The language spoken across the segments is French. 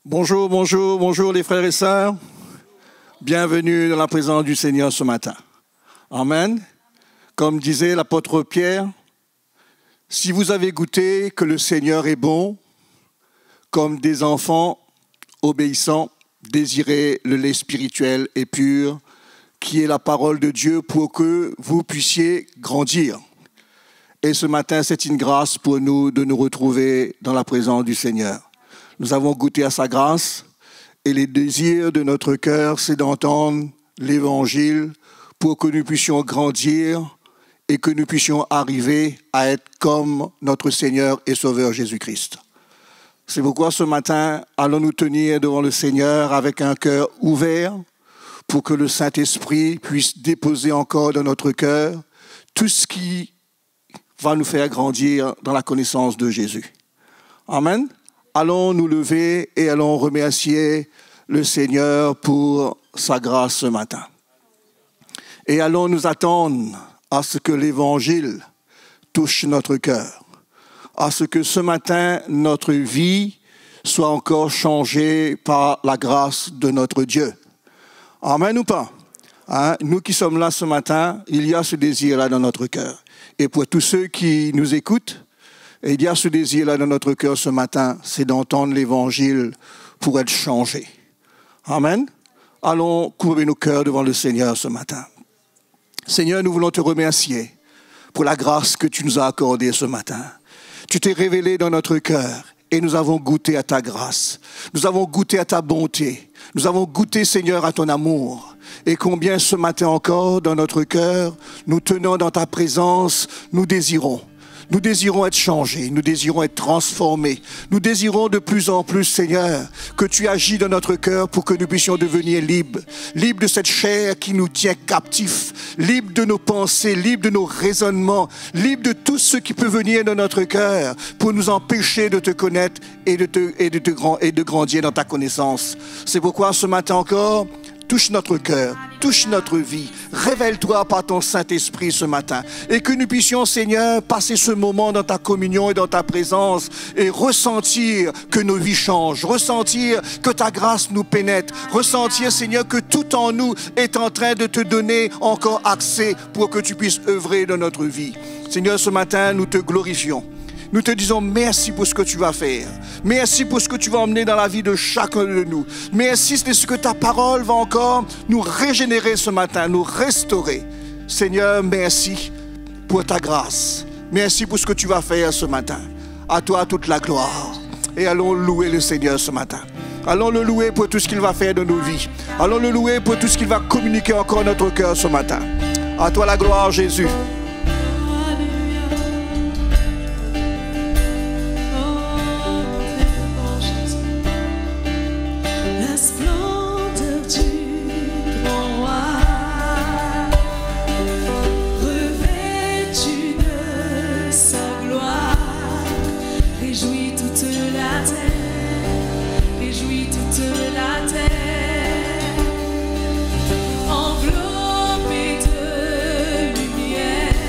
Bonjour, bonjour, bonjour les frères et sœurs. Bienvenue dans la présence du Seigneur ce matin. Amen. Comme disait l'apôtre Pierre, si vous avez goûté que le Seigneur est bon, comme des enfants obéissants, désirez le lait spirituel et pur, qui est la parole de Dieu pour que vous puissiez grandir. Et ce matin, c'est une grâce pour nous de nous retrouver dans la présence du Seigneur. Nous avons goûté à sa grâce et les désirs de notre cœur, c'est d'entendre l'Évangile pour que nous puissions grandir et que nous puissions arriver à être comme notre Seigneur et Sauveur Jésus-Christ. C'est pourquoi ce matin, allons nous tenir devant le Seigneur avec un cœur ouvert pour que le Saint-Esprit puisse déposer encore dans notre cœur tout ce qui va nous faire grandir dans la connaissance de Jésus. Amen. Allons nous lever et allons remercier le Seigneur pour sa grâce ce matin. Et allons nous attendre à ce que l'Évangile touche notre cœur, à ce que ce matin, notre vie soit encore changée par la grâce de notre Dieu. Amen ou pas? Nous qui sommes là ce matin, il y a ce désir-là dans notre cœur. Et pour tous ceux qui nous écoutent, il y a ce désir-là dans notre cœur ce matin, c'est d'entendre l'Évangile pour être changé. Amen. Allons courber nos cœurs devant le Seigneur ce matin. Seigneur, nous voulons te remercier pour la grâce que tu nous as accordée ce matin. Tu t'es révélé dans notre cœur et nous avons goûté à ta grâce. Nous avons goûté à ta bonté. Nous avons goûté, Seigneur, à ton amour. Et combien ce matin encore, dans notre cœur, nous tenons dans ta présence, nous désirons. Nous désirons être changés, nous désirons être transformés. Nous désirons de plus en plus, Seigneur, que tu agis dans notre cœur pour que nous puissions devenir libres. Libres de cette chair qui nous tient captifs. Libres de nos pensées, libres de nos raisonnements. Libres de tout ce qui peut venir dans notre cœur pour nous empêcher de te connaître et de grandir dans ta connaissance. C'est pourquoi ce matin encore, touche notre cœur, touche notre vie. Révèle-toi par ton Saint-Esprit ce matin. Et que nous puissions, Seigneur, passer ce moment dans ta communion et dans ta présence et ressentir que nos vies changent. Ressentir que ta grâce nous pénètre. Ressentir, Seigneur, que tout en nous est en train de te donner encore accès pour que tu puisses œuvrer dans notre vie. Seigneur, ce matin, nous te glorifions. Nous te disons merci pour ce que tu vas faire. Merci pour ce que tu vas emmener dans la vie de chacun de nous. Merci de ce que ta parole va encore nous régénérer ce matin, nous restaurer. Seigneur, merci pour ta grâce. Merci pour ce que tu vas faire ce matin. À toi toute la gloire. Et allons louer le Seigneur ce matin. Allons le louer pour tout ce qu'il va faire dans nos vies. Allons le louer pour tout ce qu'il va communiquer encore à notre cœur ce matin. À toi la gloire, Jésus. Enveloppé de lumière.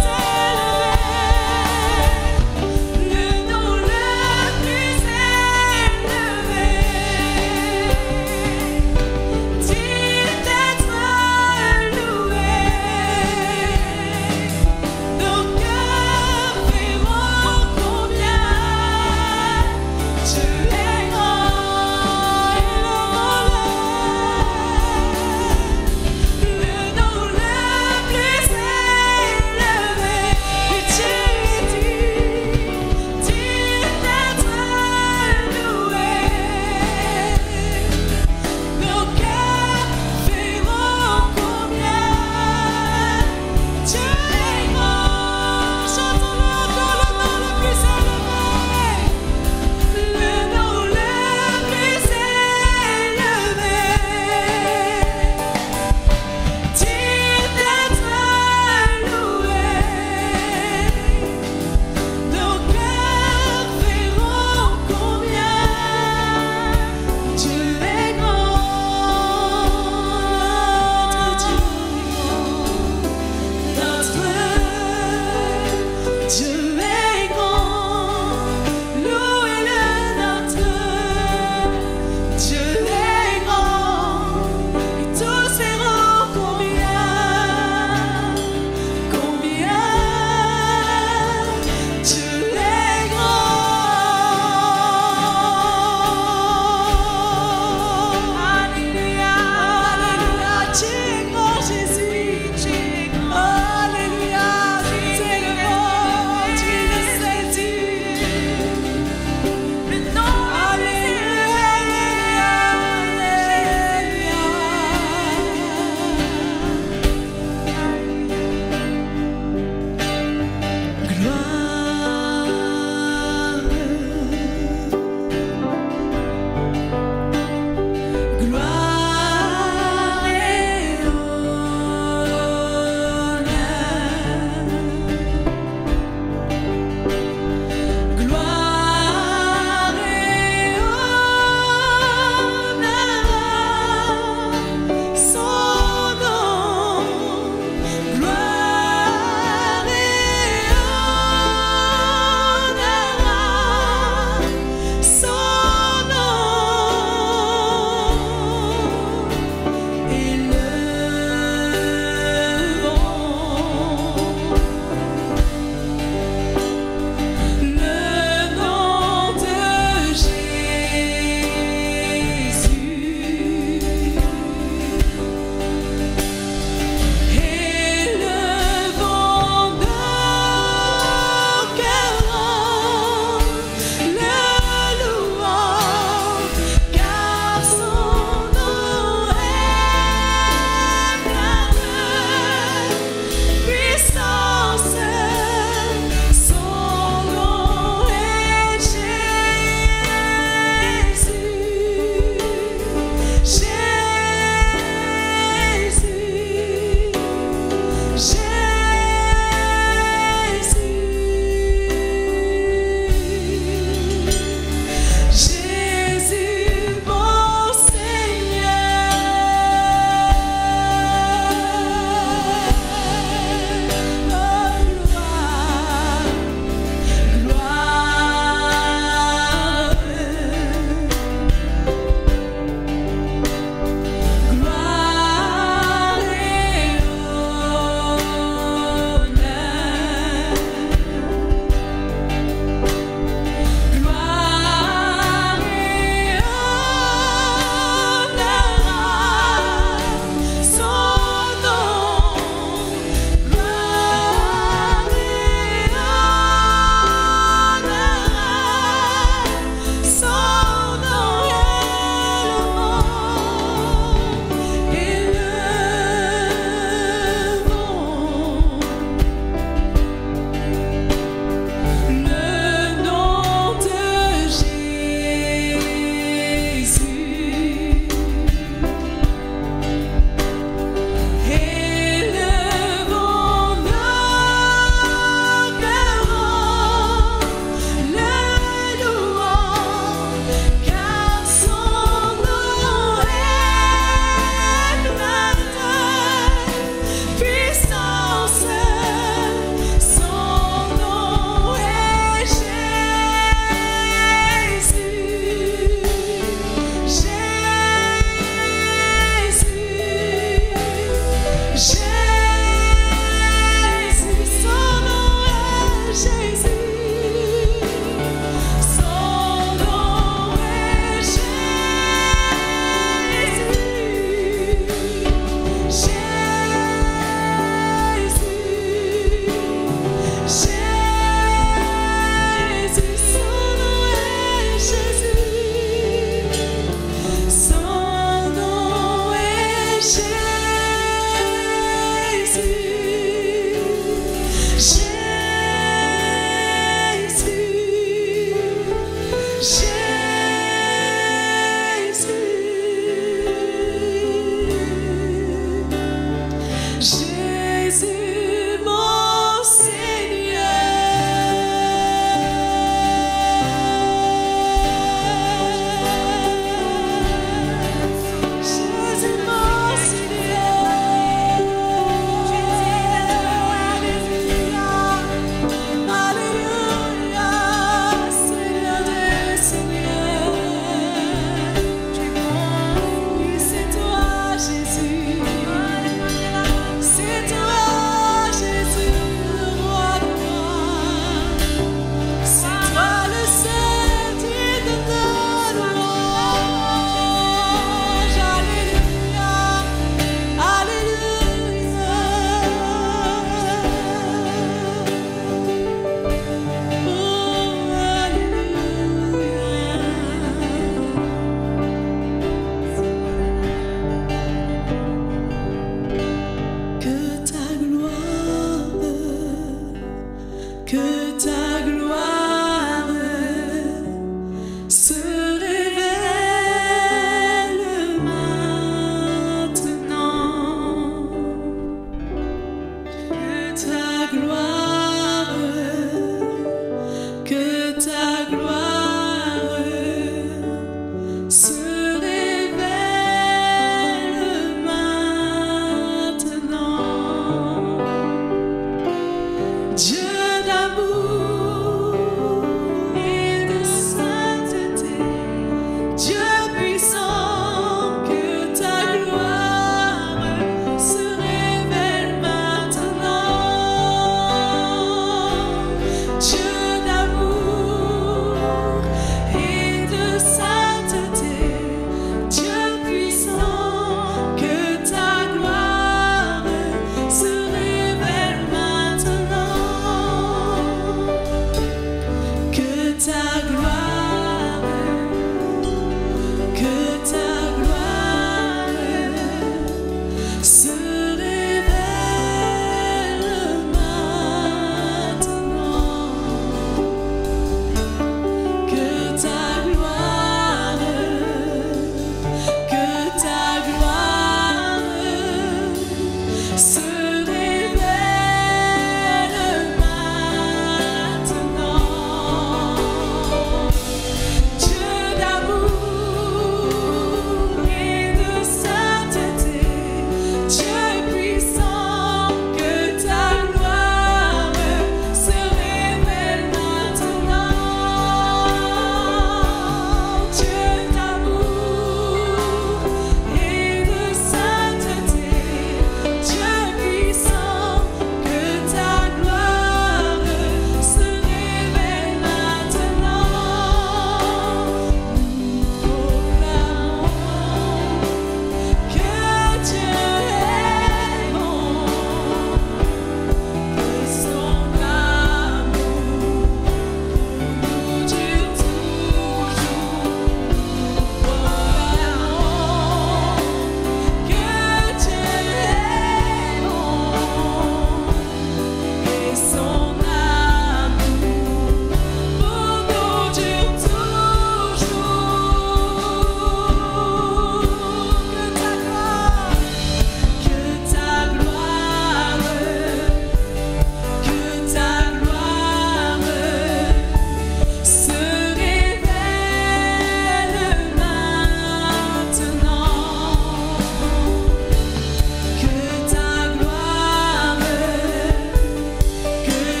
Que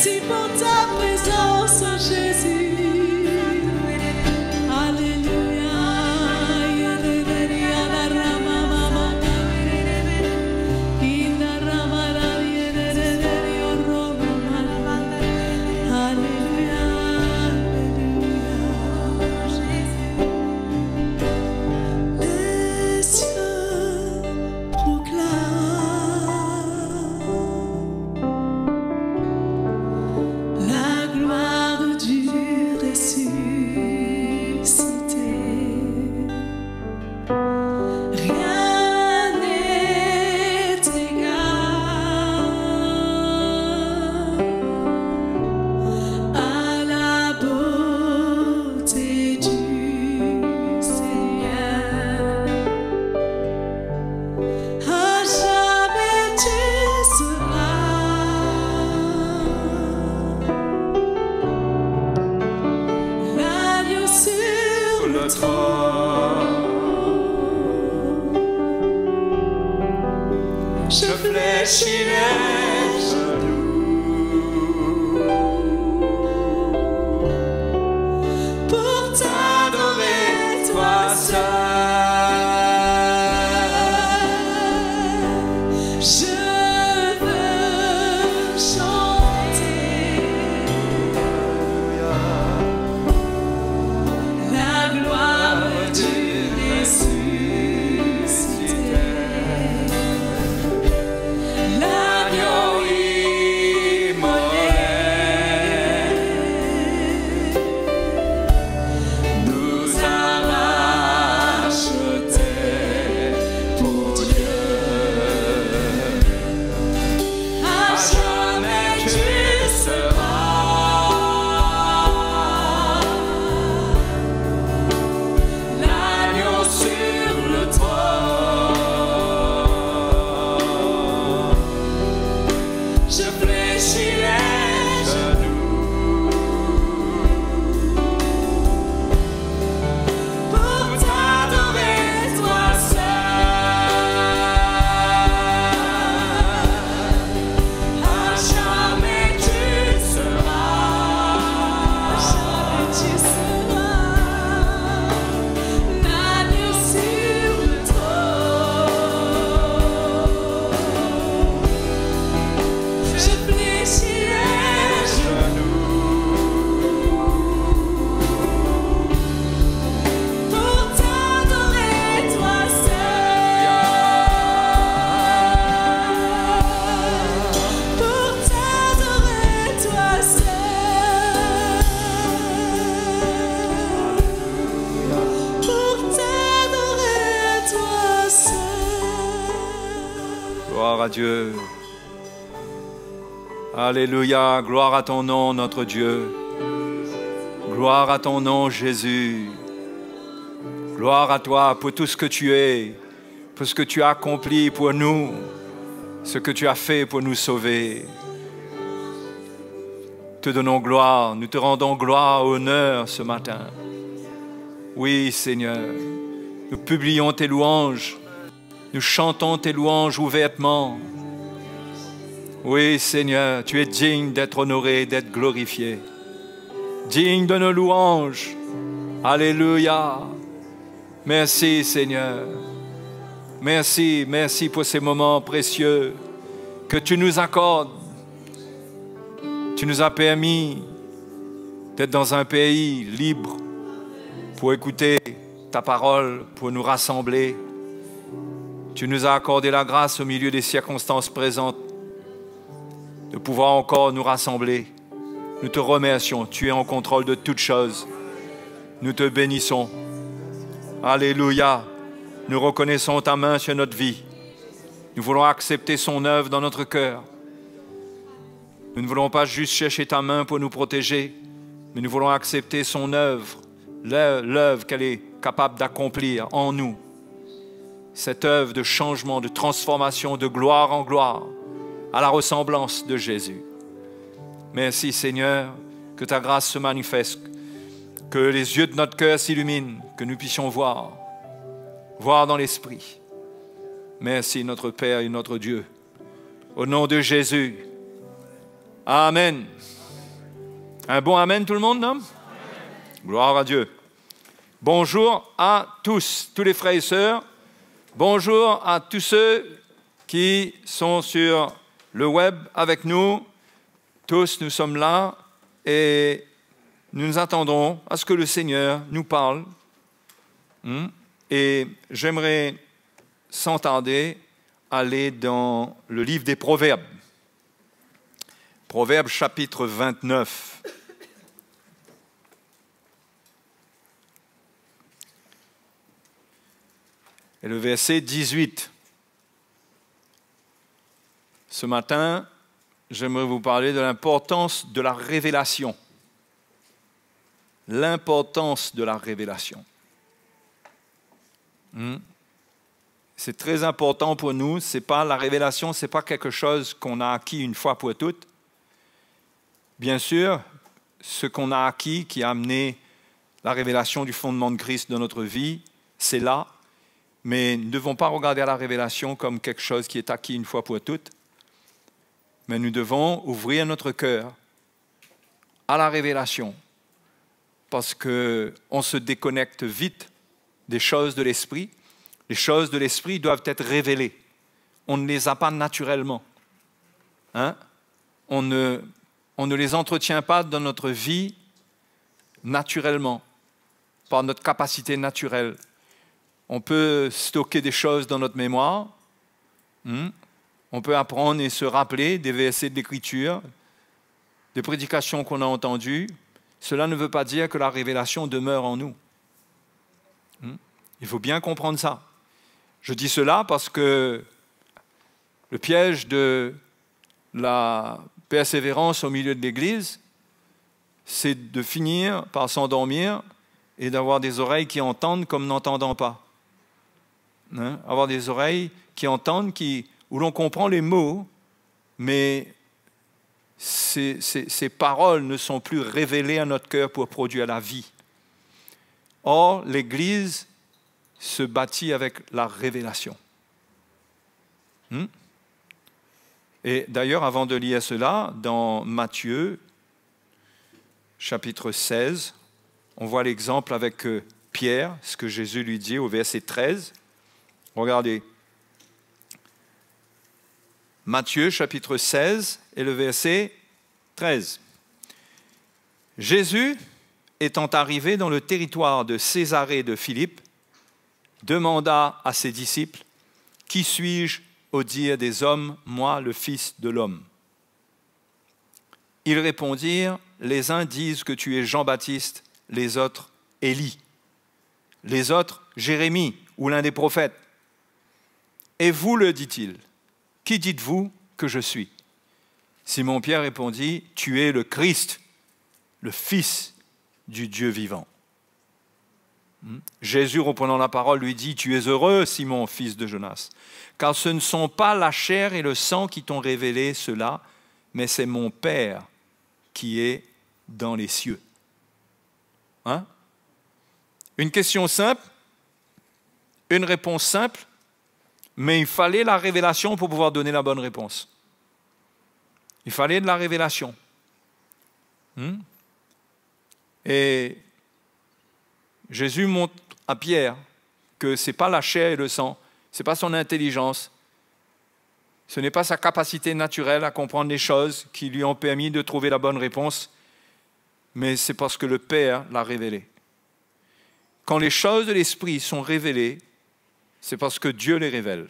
Merci pour ta présence, Jésus. Alléluia. Les cieux proclament la gloire du ressuscité. Rien n'est égal à la beauté du Seigneur. À jamais tu seras l'agneau sur le trône. Je fléchis les genoux pour t'adorer, toi seul. Je veux chanter la gloire du ressuscité. L'agneau immolé nous a rachetés pour Dieu. À jamais tu seras l'agneau sur le trône. Je fléchis les genoux pour t'adorer, toi seul. À jamais tu seras l'agneau sur le trône. Je fléchis les genoux pour t'adorer, toi seul. Pour t'adorer, toi seul. Pour t'adorer, toi seul. Gloire à Dieu. Alléluia, gloire à ton nom, notre Dieu. Gloire à ton nom, Jésus. Gloire à toi pour tout ce que tu es, pour ce que tu as accompli pour nous, ce que tu as fait pour nous sauver. Te donnons gloire, nous te rendons gloire, honneur ce matin. Oui, Seigneur, nous publions tes louanges, nous chantons tes louanges ouvertement. Oui, Seigneur, tu es digne d'être honoré, d'être glorifié. Digne de nos louanges. Alléluia. Merci, Seigneur. Merci, merci pour ces moments précieux que tu nous accordes. Tu nous as permis d'être dans un pays libre pour écouter ta parole, pour nous rassembler. Tu nous as accordé la grâce au milieu des circonstances présentes de pouvoir encore nous rassembler. Nous te remercions. Tu es en contrôle de toutes choses. Nous te bénissons. Alléluia. Nous reconnaissons ta main sur notre vie. Nous voulons accepter son œuvre dans notre cœur. Nous ne voulons pas juste chercher ta main pour nous protéger, mais nous voulons accepter son œuvre, l'œuvre qu'elle est capable d'accomplir en nous. Cette œuvre de changement, de transformation, de gloire en gloire, à la ressemblance de Jésus. Merci Seigneur, que ta grâce se manifeste, que les yeux de notre cœur s'illuminent, que nous puissions voir dans l'esprit. Merci notre Père et notre Dieu. Au nom de Jésus, Amen. Un bon amen tout le monde, non? Gloire à Dieu. Bonjour à tous les frères et sœurs. Bonjour à tous ceux qui sont sur le web avec nous. Tous, nous sommes là et nous nous attendons à ce que le Seigneur nous parle. Et j'aimerais, sans tarder, aller dans le livre des Proverbes. Proverbes chapitre 29. Et le verset 18. Ce matin, j'aimerais vous parler de l'importance de la révélation. L'importance de la révélation. C'est très important pour nous. C'est pas la révélation, c'est pas quelque chose qu'on a acquis une fois pour toutes. Bien sûr, ce qu'on a acquis qui a amené la révélation du fondement de Christ dans notre vie, c'est là. Mais nous ne devons pas regarder à la révélation comme quelque chose qui est acquis une fois pour toutes. Mais nous devons ouvrir notre cœur à la révélation parce qu'on se déconnecte vite des choses de l'esprit. Les choses de l'esprit doivent être révélées. On ne les a pas naturellement. On ne les entretient pas dans notre vie naturellement, par notre capacité naturelle. On peut stocker des choses dans notre mémoire. On peut apprendre et se rappeler des versets de l'Écriture, des prédications qu'on a entendues. Cela ne veut pas dire que la révélation demeure en nous. Il faut bien comprendre ça. Je dis cela parce que le piège de la persévérance au milieu de l'Église, c'est de finir par s'endormir et d'avoir des oreilles qui entendent comme n'entendant pas. Avoir des oreilles qui entendent, où l'on comprend les mots, mais ces paroles ne sont plus révélées à notre cœur pour produire la vie. Or, l'Église se bâtit avec la révélation. Et d'ailleurs, avant de lire cela, dans Matthieu, chapitre 16, on voit l'exemple avec Pierre, ce que Jésus lui dit au verset 13. Regardez. Matthieu, chapitre 16, et le verset 13. Jésus, étant arrivé dans le territoire de Césarée de Philippe, demanda à ses disciples, « Qui suis-je au dire des hommes, moi, le Fils de l'homme ?» Ils répondirent, « Les uns disent que tu es Jean-Baptiste, les autres, Élie, les autres, Jérémie ou l'un des prophètes. Et vous, le dit-il, qui dites-vous que je suis ?» Simon-Pierre répondit, « Tu es le Christ, le Fils du Dieu vivant. » Jésus, reprenant la parole, lui dit, « Tu es heureux, Simon, fils de Jonas, car ce ne sont pas la chair et le sang qui t'ont révélé cela, mais c'est mon Père qui est dans les cieux. » Une question simple, une réponse simple, mais il fallait la révélation pour pouvoir donner la bonne réponse. Il fallait de la révélation. Et Jésus montre à Pierre que ce n'est pas la chair et le sang, ce n'est pas son intelligence, ce n'est pas sa capacité naturelle à comprendre les choses qui lui ont permis de trouver la bonne réponse, mais c'est parce que le Père l'a révélé. Quand les choses de l'Esprit sont révélées, c'est parce que Dieu les révèle.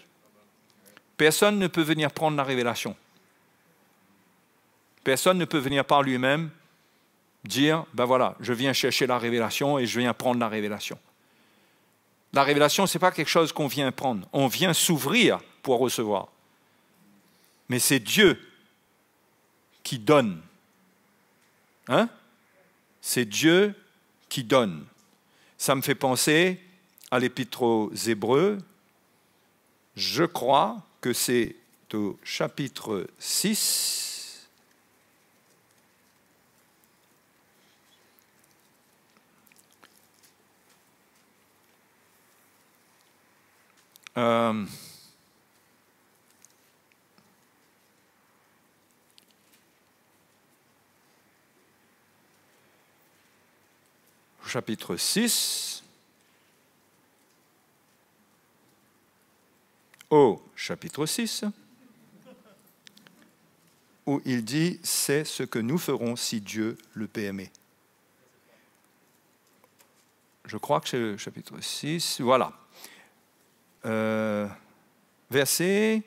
Personne ne peut venir prendre la révélation. Personne ne peut venir par lui-même dire, ben voilà, je viens chercher la révélation et je viens prendre la révélation. La révélation, ce n'est pas quelque chose qu'on vient prendre. On vient s'ouvrir pour recevoir. Mais c'est Dieu qui donne. C'est Dieu qui donne. Ça me fait penser à l'Épître aux Hébreux. Je crois que c'est au chapitre 6. chapitre 6. Au chapitre 6, où il dit « C'est ce que nous ferons si Dieu le permet ». Je crois que c'est le chapitre 6. Voilà. Verset...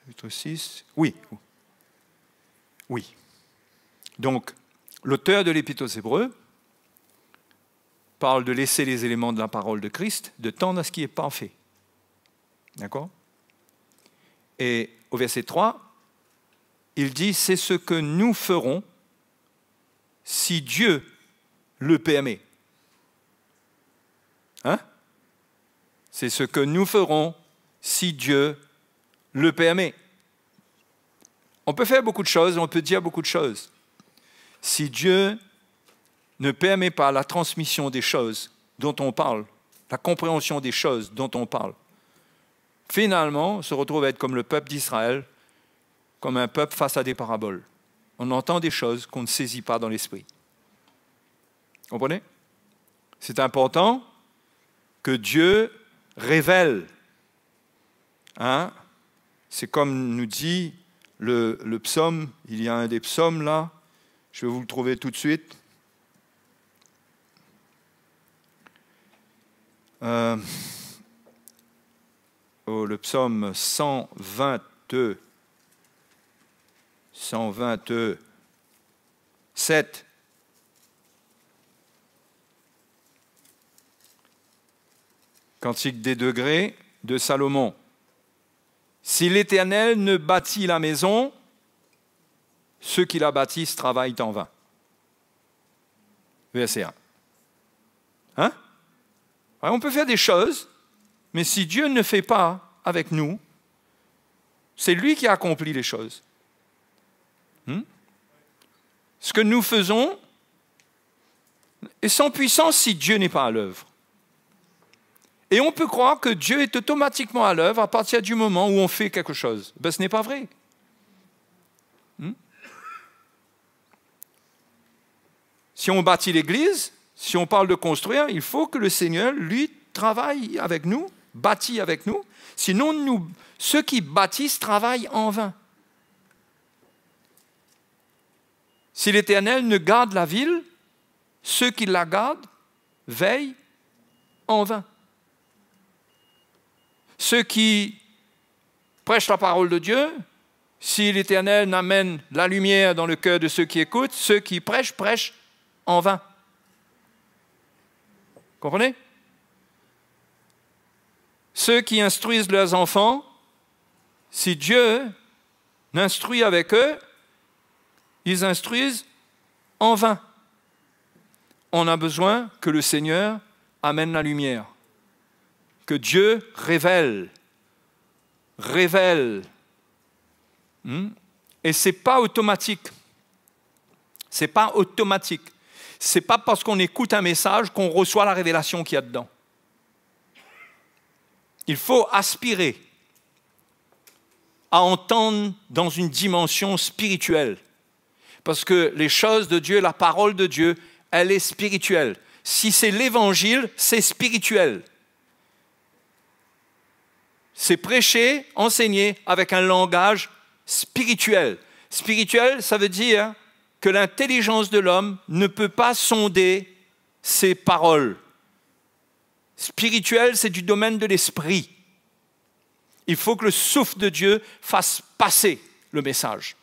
Chapitre 6. Oui. Oui. Donc, l'auteur de l'Épître aux Hébreux parle de laisser les éléments de la parole de Christ, de tendre à ce qui est parfait. D'accord? Et au verset 3, il dit « C'est ce que nous ferons si Dieu le permet. » Hein? C'est ce que nous ferons si Dieu le permet. On peut faire beaucoup de choses, on peut dire beaucoup de choses. Si Dieu ne permet pas la transmission des choses dont on parle, la compréhension des choses dont on parle, finalement, on se retrouve à être comme le peuple d'Israël, comme un peuple face à des paraboles. On entend des choses qu'on ne saisit pas dans l'esprit. Vous comprenez? C'est important que Dieu révèle. Hein? C'est comme nous dit le psaume, il y a un des psaumes là, je vais vous le trouver tout de suite. Le psaume 122, 127. Cantique des degrés de Salomon. Si l'Éternel ne bâtit la maison, ceux qui la bâtissent travaillent en vain. Verset 1. Hein? Ouais, on peut faire des choses, mais si Dieu ne fait pas avec nous, c'est lui qui accomplit les choses. Ce que nous faisons est sans puissance si Dieu n'est pas à l'œuvre. Et on peut croire que Dieu est automatiquement à l'œuvre à partir du moment où on fait quelque chose. Ben, ce n'est pas vrai. Si on bâtit l'Église, si on parle de construire, il faut que le Seigneur, lui, travaille avec nous, bâtit avec nous. Sinon, ceux qui bâtissent travaillent en vain. Si l'Éternel ne garde la ville, ceux qui la gardent veillent en vain. Ceux qui prêchent la parole de Dieu, si l'Éternel n'amène la lumière dans le cœur de ceux qui écoutent, ceux qui prêchent, prêchent en vain. Comprenez? Ceux qui instruisent leurs enfants, si Dieu n'instruit avec eux, ils instruisent en vain. On a besoin que le Seigneur amène la lumière, que Dieu révèle. Et ce n'est pas automatique. Ce n'est pas automatique. Ce n'est pas parce qu'on écoute un message qu'on reçoit la révélation qu'il y a dedans. Il faut aspirer à entendre dans une dimension spirituelle. Parce que les choses de Dieu, la parole de Dieu, elle est spirituelle. Si c'est l'évangile, c'est spirituel. C'est prêcher, enseigner avec un langage spirituel. Spirituel, ça veut dire que l'intelligence de l'homme ne peut pas sonder ses paroles. Spirituel, c'est du domaine de l'esprit. Il faut que le souffle de Dieu fasse passer le message.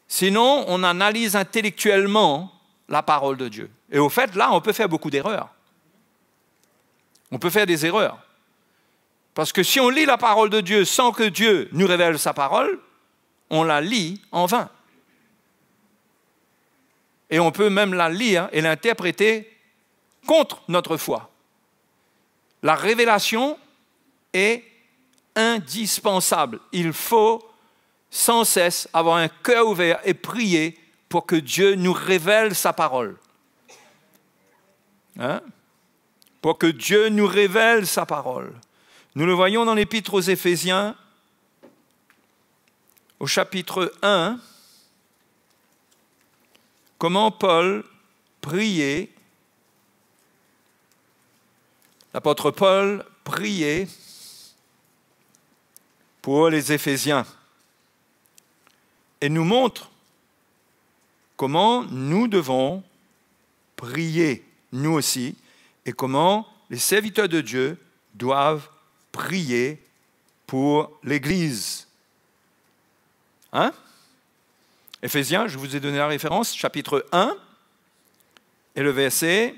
Sinon, on analyse intellectuellement la parole de Dieu. Et au fait, là, on peut faire beaucoup d'erreurs. On peut faire des erreurs. Parce que si on lit la parole de Dieu sans que Dieu nous révèle sa parole, on la lit en vain. Et on peut même la lire et l'interpréter contre notre foi. La révélation est indispensable. Il faut sans cesse avoir un cœur ouvert et prier pour que Dieu nous révèle sa parole. Pour que Dieu nous révèle sa parole. Nous le voyons dans l'Épître aux Éphésiens, au chapitre 1, comment Paul priait, l'apôtre Paul priait pour les Éphésiens et nous montre comment nous devons prier, nous aussi, et comment les serviteurs de Dieu doivent prier pour l'Église. Hein? Éphésiens, je vous ai donné la référence, chapitre 1 et le verset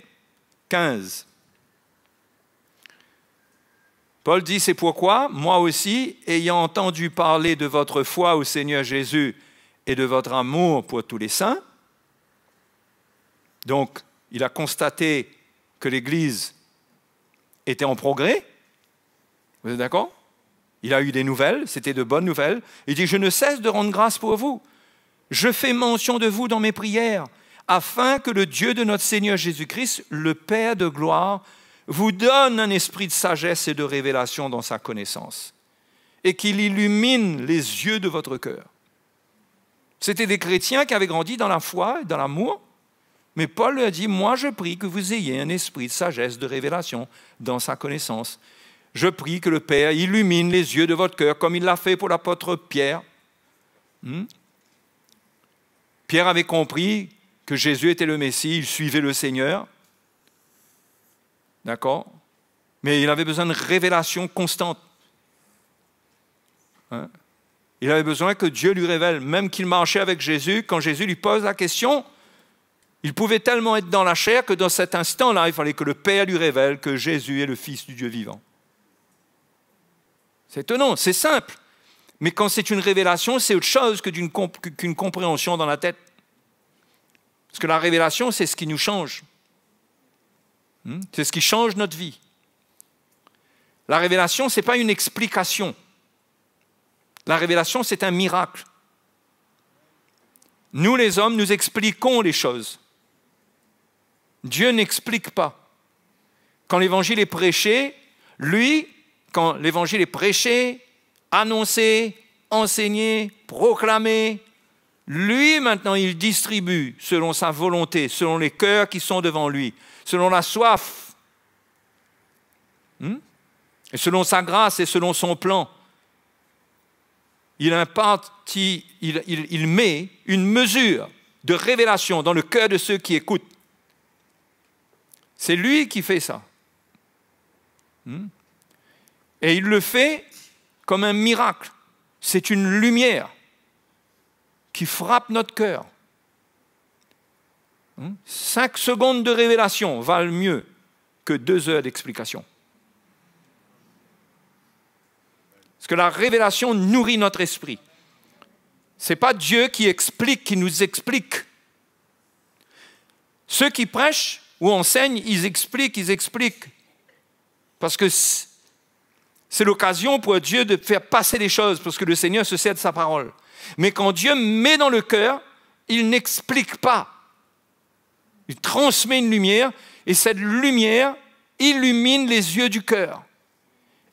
15. Paul dit, c'est pourquoi, moi aussi, ayant entendu parler de votre foi au Seigneur Jésus et de votre amour pour tous les saints, donc il a constaté que l'Église était en progrès, vous êtes d'accord? Il a eu des nouvelles, c'était de bonnes nouvelles. Il dit, je ne cesse de rendre grâce pour vous. Je fais mention de vous dans mes prières, afin que le Dieu de notre Seigneur Jésus-Christ, le Père de gloire, vous donne un esprit de sagesse et de révélation dans sa connaissance, et qu'il illumine les yeux de votre cœur. C'était des chrétiens qui avaient grandi dans la foi et dans l'amour, mais Paul leur a dit, moi je prie que vous ayez un esprit de sagesse, de révélation dans sa connaissance. Je prie que le Père illumine les yeux de votre cœur, comme il l'a fait pour l'apôtre Pierre. Pierre avait compris que Jésus était le Messie, il suivait le Seigneur. D'accord? Mais il avait besoin de révélation constante. Il avait besoin que Dieu lui révèle, même qu'il marchait avec Jésus, quand Jésus lui pose la question, il pouvait tellement être dans la chair que dans cet instant-là, il fallait que le Père lui révèle que Jésus est le Fils du Dieu vivant. C'est étonnant, c'est simple. Mais quand c'est une révélation, c'est autre chose qu'une compréhension dans la tête. Parce que la révélation, c'est ce qui nous change. C'est ce qui change notre vie. La révélation, ce n'est pas une explication. La révélation, c'est un miracle. Nous, les hommes, nous expliquons les choses. Dieu n'explique pas. Quand l'évangile est prêché, lui, quand l'évangile est prêché, annoncé, enseigné, proclamé, lui, maintenant, il distribue selon sa volonté, selon les cœurs qui sont devant lui, selon la soif, et selon sa grâce et selon son plan. Il met une mesure de révélation dans le cœur de ceux qui écoutent. C'est lui qui fait ça. Et il le fait comme un miracle. C'est une lumière qui frappe notre cœur. 5 secondes de révélation valent mieux que 2 heures d'explication. Parce que la révélation nourrit notre esprit. Ce n'est pas Dieu qui explique, qui nous explique. Ceux qui prêchent ou enseignent, ils expliquent. Parce que c'est l'occasion pour Dieu de faire passer les choses, parce que le Seigneur se sert de sa parole. Mais quand Dieu met dans le cœur, il n'explique pas. Il transmet une lumière, et cette lumière illumine les yeux du cœur.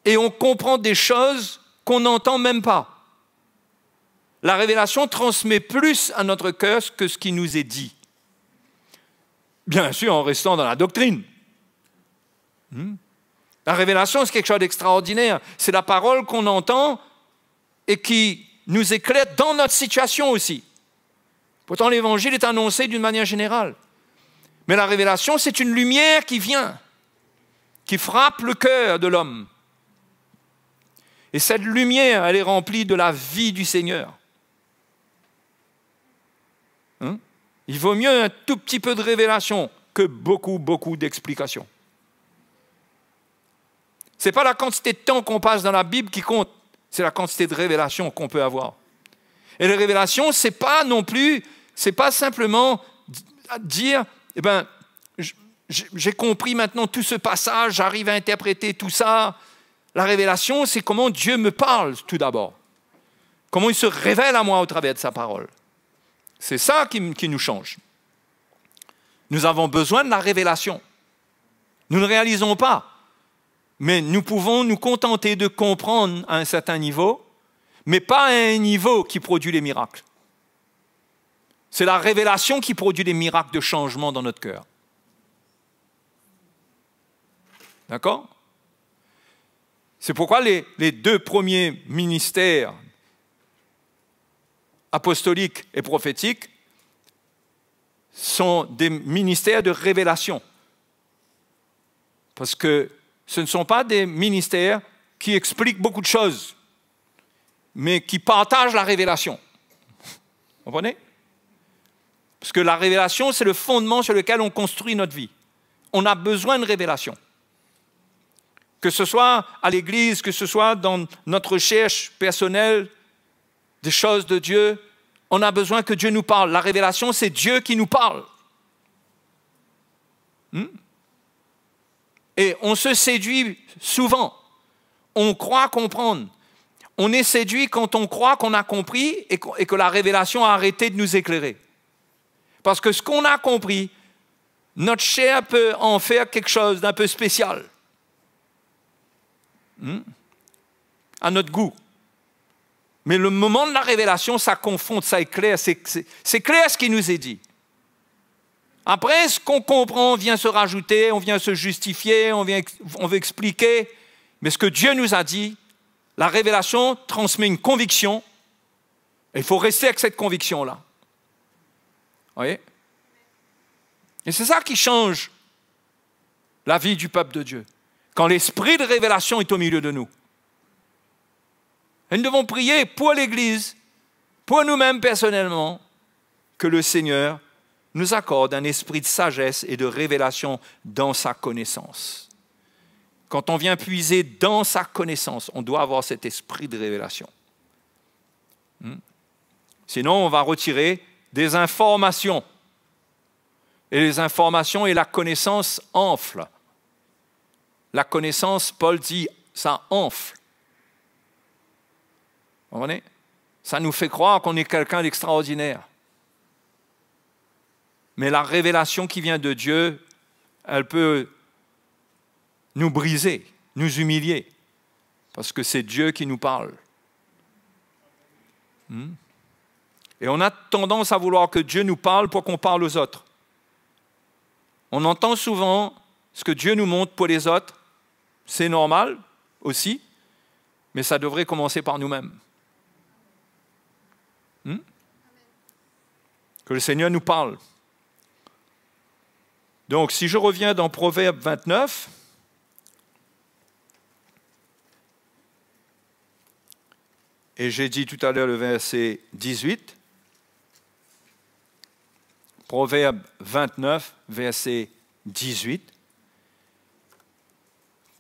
Et on comprend des choses qu'on n'entend même pas. La révélation transmet plus à notre cœur que ce qui nous est dit. Bien sûr, en restant dans la doctrine. La révélation, c'est quelque chose d'extraordinaire. C'est la parole qu'on entend et qui nous éclaire dans notre situation aussi. Pourtant, l'évangile est annoncé d'une manière générale. Mais la révélation, c'est une lumière qui vient, qui frappe le cœur de l'homme. Et cette lumière, elle est remplie de la vie du Seigneur. Il vaut mieux un tout petit peu de révélation que beaucoup d'explications. Ce n'est pas la quantité de temps qu'on passe dans la Bible qui compte, c'est la quantité de révélation qu'on peut avoir. Et la révélation, ce n'est pas non plus, c'est pas simplement dire, j'ai compris maintenant tout ce passage, j'arrive à interpréter tout ça. La révélation, c'est comment Dieu me parle tout d'abord. Comment il se révèle à moi au travers de sa parole. C'est ça qui nous change. Nous avons besoin de la révélation. Nous ne réalisons pas. Mais nous pouvons nous contenter de comprendre à un certain niveau, mais pas à un niveau qui produit les miracles. C'est la révélation qui produit des miracles de changement dans notre cœur. D'accord? C'est pourquoi les deux premiers ministères apostoliques et prophétiques sont des ministères de révélation. Parce que ce ne sont pas des ministères qui expliquent beaucoup de choses, mais qui partagent la révélation. Vous comprenez? Parce que la révélation, c'est le fondement sur lequel on construit notre vie. On a besoin de révélation. Que ce soit à l'Église, que ce soit dans notre recherche personnelle des choses de Dieu, on a besoin que Dieu nous parle. La révélation, c'est Dieu qui nous parle. Et on se séduit souvent. On croit comprendre. On est séduit quand on croit qu'on a compris et que la révélation a arrêté de nous éclairer. Parce que ce qu'on a compris, notre chair peut en faire quelque chose d'un peu spécial. À notre goût. Mais le moment de la révélation, ça confronte, ça éclaire, c'est clair ce qui nous est dit. Après, ce qu'on comprend vient se rajouter, on vient se justifier, on veut expliquer. Mais ce que Dieu nous a dit, la révélation transmet une conviction. Et il faut rester avec cette conviction-là. Vous voyez? Et c'est ça qui change la vie du peuple de Dieu. Quand l'esprit de révélation est au milieu de nous. Et nous devons prier pour l'Église, pour nous-mêmes personnellement, que le Seigneur nous accorde un esprit de sagesse et de révélation dans sa connaissance. Quand on vient puiser dans sa connaissance, on doit avoir cet esprit de révélation. Sinon, on va retirer des informations. Et les informations et la connaissance enflent. La connaissance, Paul dit, ça enfle. Vous comprenez? Ça nous fait croire qu'on est quelqu'un d'extraordinaire. Mais la révélation qui vient de Dieu, elle peut nous briser, nous humilier, parce que c'est Dieu qui nous parle. Et on a tendance à vouloir que Dieu nous parle pour qu'on parle aux autres. On entend souvent ce que Dieu nous montre pour les autres. C'est normal aussi, mais ça devrait commencer par nous-mêmes. Que le Seigneur nous parle. Donc, si je reviens dans Proverbe 29, et j'ai dit tout à l'heure le verset 18, Proverbe 29, verset 18,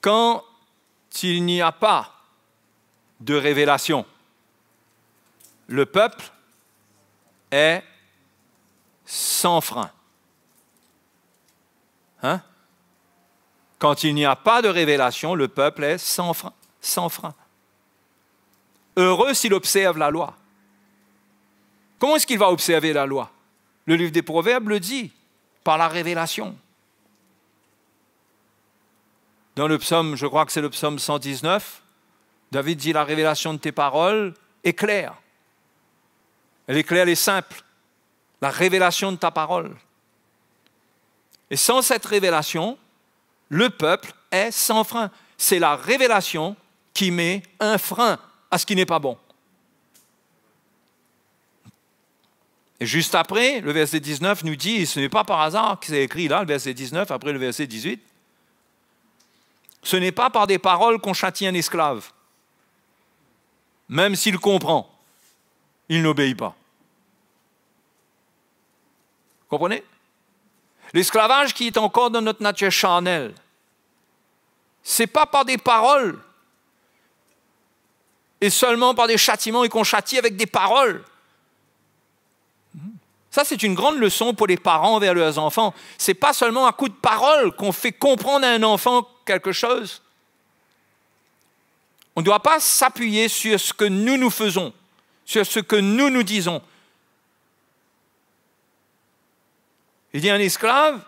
quand il n'y a pas de révélation, le peuple est sans frein. Quand il n'y a pas de révélation, le peuple est sans frein. Sans frein. Heureux s'il observe la loi. Comment est-ce qu'il va observer la loi? Le livre des Proverbes le dit, par la révélation. Dans le psaume, je crois que c'est le psaume 119, David dit, la révélation de tes paroles éclaire. Elle éclaire les simples. La révélation de ta parole. Et sans cette révélation, le peuple est sans frein. C'est la révélation qui met un frein à ce qui n'est pas bon. Et juste après, le verset 19 nous dit, et ce n'est pas par hasard que c'est écrit là, le verset 19, après le verset 18, ce n'est pas par des paroles qu'on châtie un esclave. Même s'il comprend, il n'obéit pas. Vous comprenez? L'esclavage qui est encore dans notre nature charnelle, ce n'est pas par des paroles et seulement par des châtiments et qu'on châtie avec des paroles. Ça, c'est une grande leçon pour les parents envers leurs enfants. Ce n'est pas seulement à coup de parole qu'on fait comprendre à un enfant quelque chose. On ne doit pas s'appuyer sur ce que nous faisons, sur ce que nous disons. Il dit un esclave,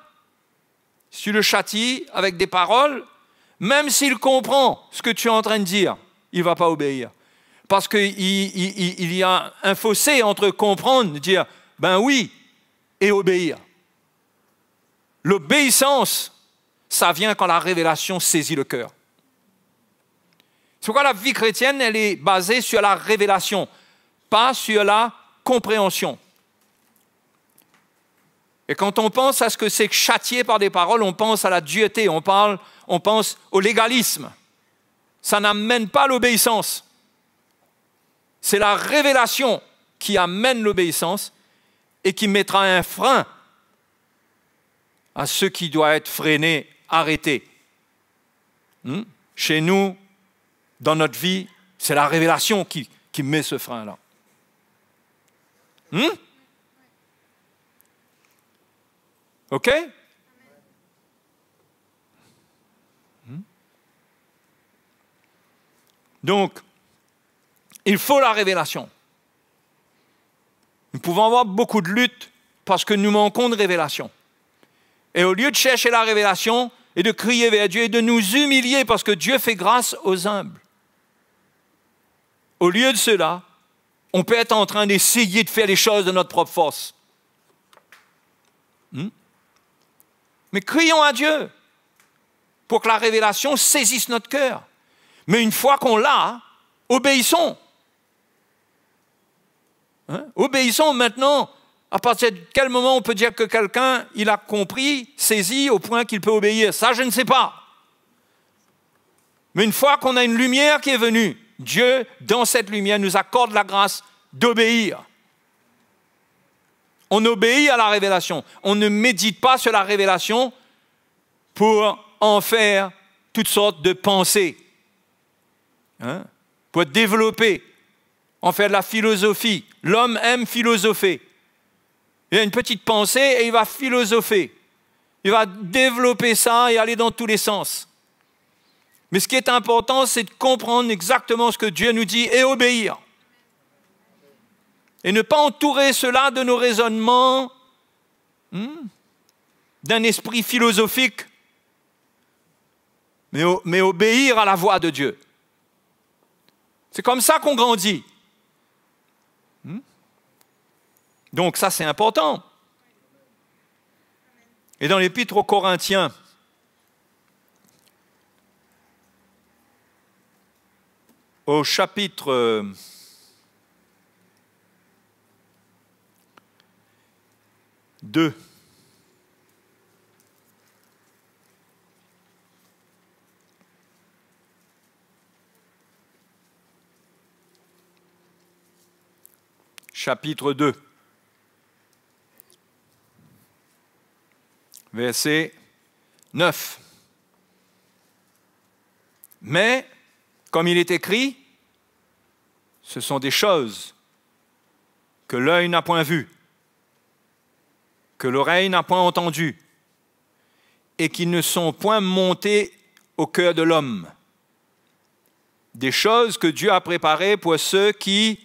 si tu le châties avec des paroles, même s'il comprend ce que tu es en train de dire, il ne va pas obéir. Parce qu'il y a un fossé entre comprendre, dire Ben oui, et obéir. L'obéissance, ça vient quand la révélation saisit le cœur. C'est pourquoi la vie chrétienne, elle est basée sur la révélation, pas sur la compréhension. Et quand on pense à ce que c'est que châtier par des paroles, on pense à la dureté, on pense au légalisme. Ça n'amène pas l'obéissance. C'est la révélation qui amène l'obéissance et qui mettra un frein à ce qui doit être freiné, arrêté. Chez nous, dans notre vie, c'est la révélation qui met ce frein-là. OK? Donc, il faut la révélation. Nous pouvons avoir beaucoup de luttes parce que nous manquons de révélation. Et au lieu de chercher la révélation et de crier vers Dieu et de nous humilier parce que Dieu fait grâce aux humbles, au lieu de cela, on peut être en train d'essayer de faire les choses de notre propre force. Mais crions à Dieu pour que la révélation saisisse notre cœur. Mais une fois qu'on l'a, obéissons. Obéissons maintenant. À partir de quel moment on peut dire que quelqu'un, il a compris, saisi au point qu'il peut obéir? Ça, je ne sais pas. Mais une fois qu'on a une lumière qui est venue, Dieu, dans cette lumière, nous accorde la grâce d'obéir. On obéit à la révélation. On ne médite pas sur la révélation pour en faire toutes sortes de pensées. Pour développer, en faire de la philosophie. L'homme aime philosopher. Il a une petite pensée et il va philosopher. Il va développer ça et aller dans tous les sens. Mais ce qui est important, c'est de comprendre exactement ce que Dieu nous dit et obéir. Et ne pas entourer cela de nos raisonnements, d'un esprit philosophique, mais obéir à la voix de Dieu. C'est comme ça qu'on grandit. Donc ça, c'est important. Et dans l'Épître aux Corinthiens, au chapitre 2, chapitre 2, verset 9. Mais, comme il est écrit, ce sont des choses que l'œil n'a point vues, que l'oreille n'a point entendues, et qui ne sont point montées au cœur de l'homme. Des choses que Dieu a préparées pour ceux qui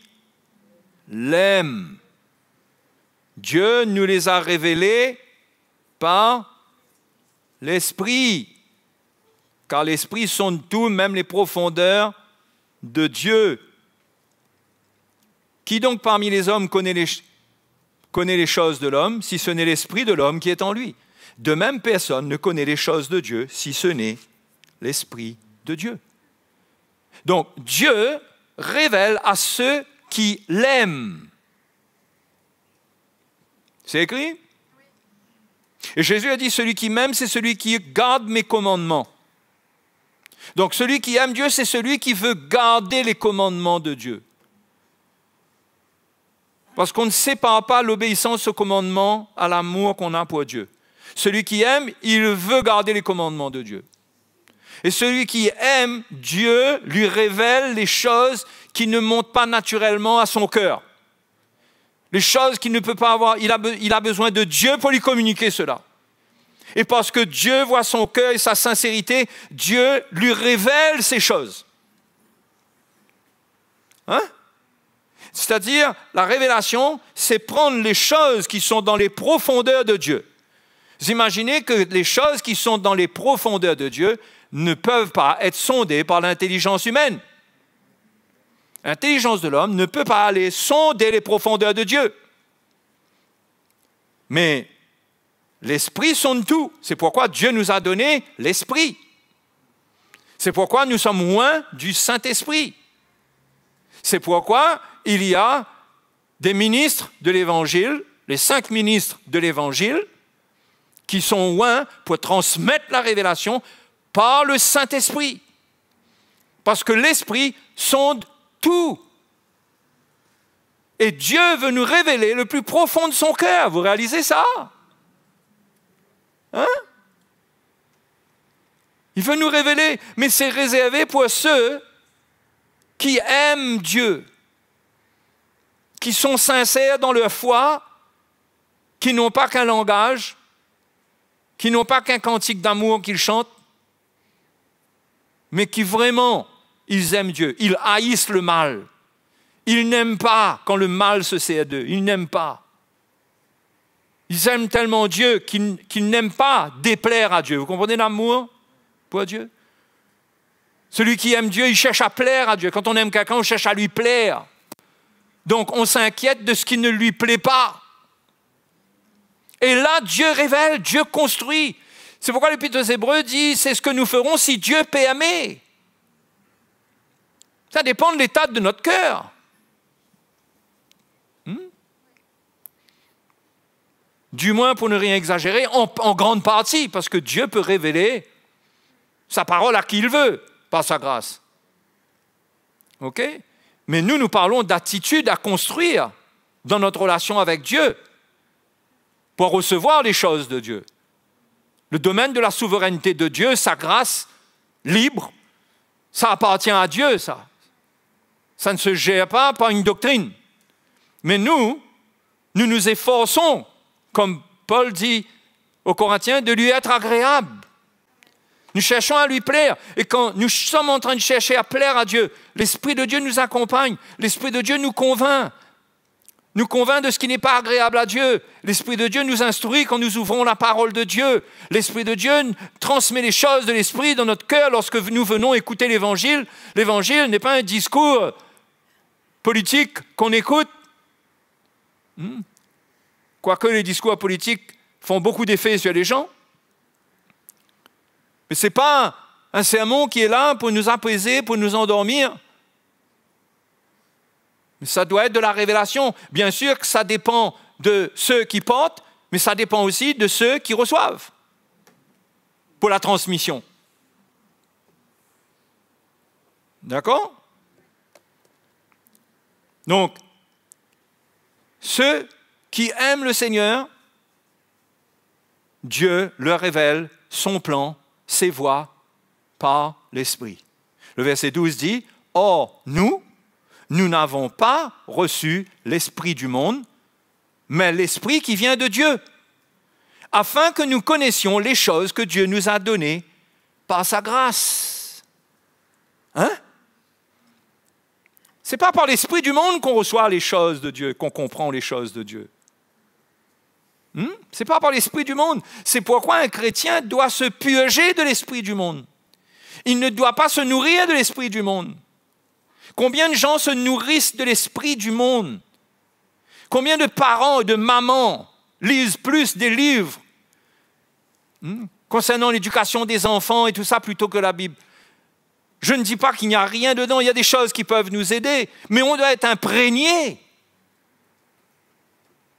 l'aiment. Dieu nous les a révélées par l'Esprit, car l'Esprit sonde tout, même les profondeurs de Dieu. Qui donc parmi les hommes connaît les choses de l'homme, si ce n'est l'Esprit de l'homme qui est en lui? De même, personne ne connaît les choses de Dieu, si ce n'est l'Esprit de Dieu. Donc, Dieu révèle à ceux qui l'aiment. C'est écrit? Et Jésus a dit, celui qui m'aime, c'est celui qui garde mes commandements. Donc, celui qui aime Dieu, c'est celui qui veut garder les commandements de Dieu. Parce qu'on ne sépare pas l'obéissance aux commandements à l'amour qu'on a pour Dieu. Celui qui aime, il veut garder les commandements de Dieu. Et celui qui aime Dieu lui révèle les choses qui ne montent pas naturellement à son cœur. Les choses qu'il ne peut pas avoir. Il a besoin de Dieu pour lui communiquer cela. Et parce que Dieu voit son cœur et sa sincérité, Dieu lui révèle ces choses. C'est-à-dire, la révélation, c'est prendre les choses qui sont dans les profondeurs de Dieu. Vous imaginez que les choses qui sont dans les profondeurs de Dieu ne peuvent pas être sondées par l'intelligence humaine. L'intelligence de l'homme ne peut pas aller sonder les profondeurs de Dieu. Mais l'Esprit sonde tout. C'est pourquoi Dieu nous a donné l'Esprit. C'est pourquoi nous sommes loin du Saint-Esprit. C'est pourquoi il y a des ministres de l'Évangile, les 5 ministres de l'Évangile, qui sont loin pour transmettre la révélation par le Saint-Esprit. Parce que l'Esprit sonde tout. Et Dieu veut nous révéler le plus profond de son cœur. Vous réalisez ça? Hein? Il veut nous révéler, mais c'est réservé pour ceux qui aiment Dieu, qui sont sincères dans leur foi, qui n'ont pas qu'un langage, qui n'ont pas qu'un cantique d'amour qu'ils chantent, mais qui vraiment, ils aiment Dieu. Ils haïssent le mal. Ils n'aiment pas quand le mal se sert d'eux. Ils n'aiment pas. Ils aiment tellement Dieu qu'ils n'aiment pas déplaire à Dieu. Vous comprenez l'amour pour Dieu? Celui qui aime Dieu, il cherche à plaire à Dieu. Quand on aime quelqu'un, on cherche à lui plaire. Donc, on s'inquiète de ce qui ne lui plaît pas. Et là, Dieu révèle, Dieu construit. C'est pourquoi l'Épître aux Hébreux dit, c'est ce que nous ferons si Dieu peut aimer. Ça dépend de l'état de notre cœur. Du moins, pour ne rien exagérer, en grande partie, parce que Dieu peut révéler sa parole à qui il veut, par sa grâce. OK? Mais nous parlons d'attitude à construire dans notre relation avec Dieu pour recevoir les choses de Dieu. Le domaine de la souveraineté de Dieu, sa grâce libre, ça appartient à Dieu, ça. Ça ne se gère pas par une doctrine. Mais nous nous efforçons, comme Paul dit aux Corinthiens, de lui être agréable. Nous cherchons à lui plaire. Et quand nous sommes en train de chercher à plaire à Dieu, l'Esprit de Dieu nous accompagne. L'Esprit de Dieu nous convainc. Nous convainc de ce qui n'est pas agréable à Dieu. L'Esprit de Dieu nous instruit quand nous ouvrons la parole de Dieu. L'Esprit de Dieu transmet les choses de l'Esprit dans notre cœur lorsque nous venons écouter l'Évangile. L'Évangile n'est pas un discours politique qu'on écoute. Quoique les discours politiques font beaucoup d'effet sur les gens. Mais ce n'est pas un sermon qui est là pour nous apaiser, pour nous endormir. Mais ça doit être de la révélation. Bien sûr que ça dépend de ceux qui portent, mais ça dépend aussi de ceux qui reçoivent pour la transmission. D'accord? Donc, ceux qui aiment le Seigneur, Dieu leur révèle son plan, ses voies, par l'Esprit. Le verset 12 dit, « Or, nous n'avons pas reçu l'Esprit du monde, mais l'Esprit qui vient de Dieu, afin que nous connaissions les choses que Dieu nous a données par sa grâce. » Hein? Ce n'est pas par l'Esprit du monde qu'on reçoit les choses de Dieu, qu'on comprend les choses de Dieu. Ce n'est pas par l'Esprit du monde. C'est pourquoi un chrétien doit se purger de l'Esprit du monde. Il ne doit pas se nourrir de l'Esprit du monde. Combien de gens se nourrissent de l'Esprit du monde? Combien de parents et de mamans lisent plus des livres concernant l'éducation des enfants et tout ça plutôt que la Bible? Je ne dis pas qu'il n'y a rien dedans, il y a des choses qui peuvent nous aider, mais on doit être imprégné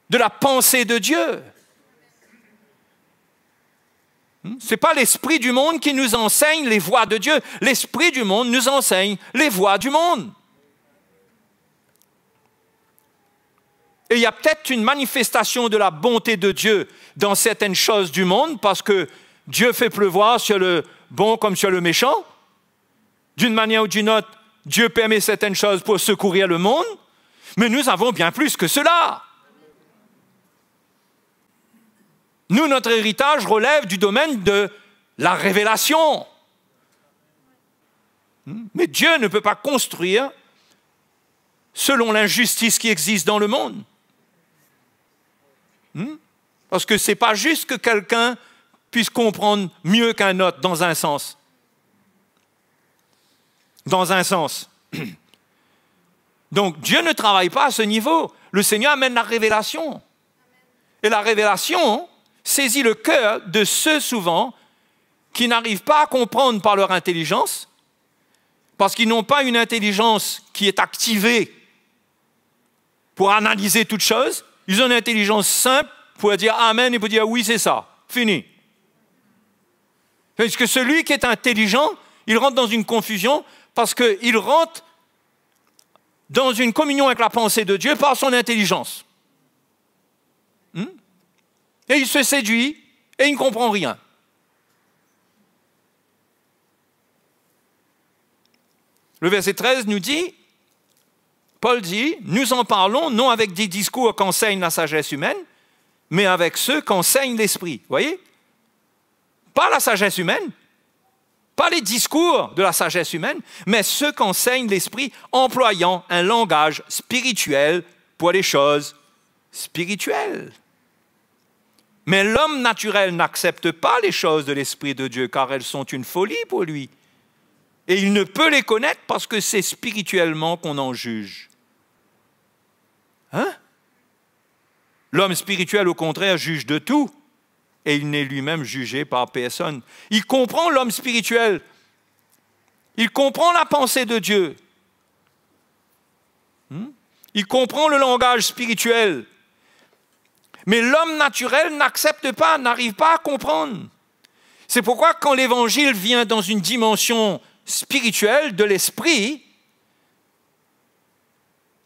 de la pensée de Dieu. Ce n'est pas l'Esprit du monde qui nous enseigne les voies de Dieu. L'Esprit du monde nous enseigne les voies du monde. Et il y a peut-être une manifestation de la bonté de Dieu dans certaines choses du monde, parce que Dieu fait pleuvoir sur le bon comme sur le méchant. D'une manière ou d'une autre, Dieu permet certaines choses pour secourir le monde, mais nous avons bien plus que cela. Nous, notre héritage relève du domaine de la révélation. Mais Dieu ne peut pas construire selon l'injustice qui existe dans le monde. Parce que ce n'est pas juste que quelqu'un puisse comprendre mieux qu'un autre dans un sens. Dans un sens. Donc Dieu ne travaille pas à ce niveau. Le Seigneur amène la révélation. Et la révélation saisit le cœur de ceux souvent qui n'arrivent pas à comprendre par leur intelligence, parce qu'ils n'ont pas une intelligence qui est activée pour analyser toute chose. Ils ont une intelligence simple pour dire Amen et pour dire oui, c'est ça, fini. Parce que celui qui est intelligent, il rentre dans une confusion parce qu'il rentre dans une communion avec la pensée de Dieu par son intelligence. Et il se séduit et il ne comprend rien. Le verset 13 nous dit, Paul dit, nous en parlons non avec des discours qu'enseigne la sagesse humaine, mais avec ceux qu'enseigne l'esprit. Vous voyez? Pas la sagesse humaine, pas les discours de la sagesse humaine, mais ceux qu'enseigne l'esprit, employant un langage spirituel pour les choses spirituelles. Mais l'homme naturel n'accepte pas les choses de l'Esprit de Dieu, car elles sont une folie pour lui. Et il ne peut les connaître parce que c'est spirituellement qu'on en juge. Hein? L'homme spirituel, au contraire, juge de tout. Et il n'est lui-même jugé par personne. Il comprend l'homme spirituel. Il comprend la pensée de Dieu. Il comprend le langage spirituel. Mais l'homme naturel n'accepte pas, n'arrive pas à comprendre. C'est pourquoi quand l'Évangile vient dans une dimension spirituelle de l'esprit,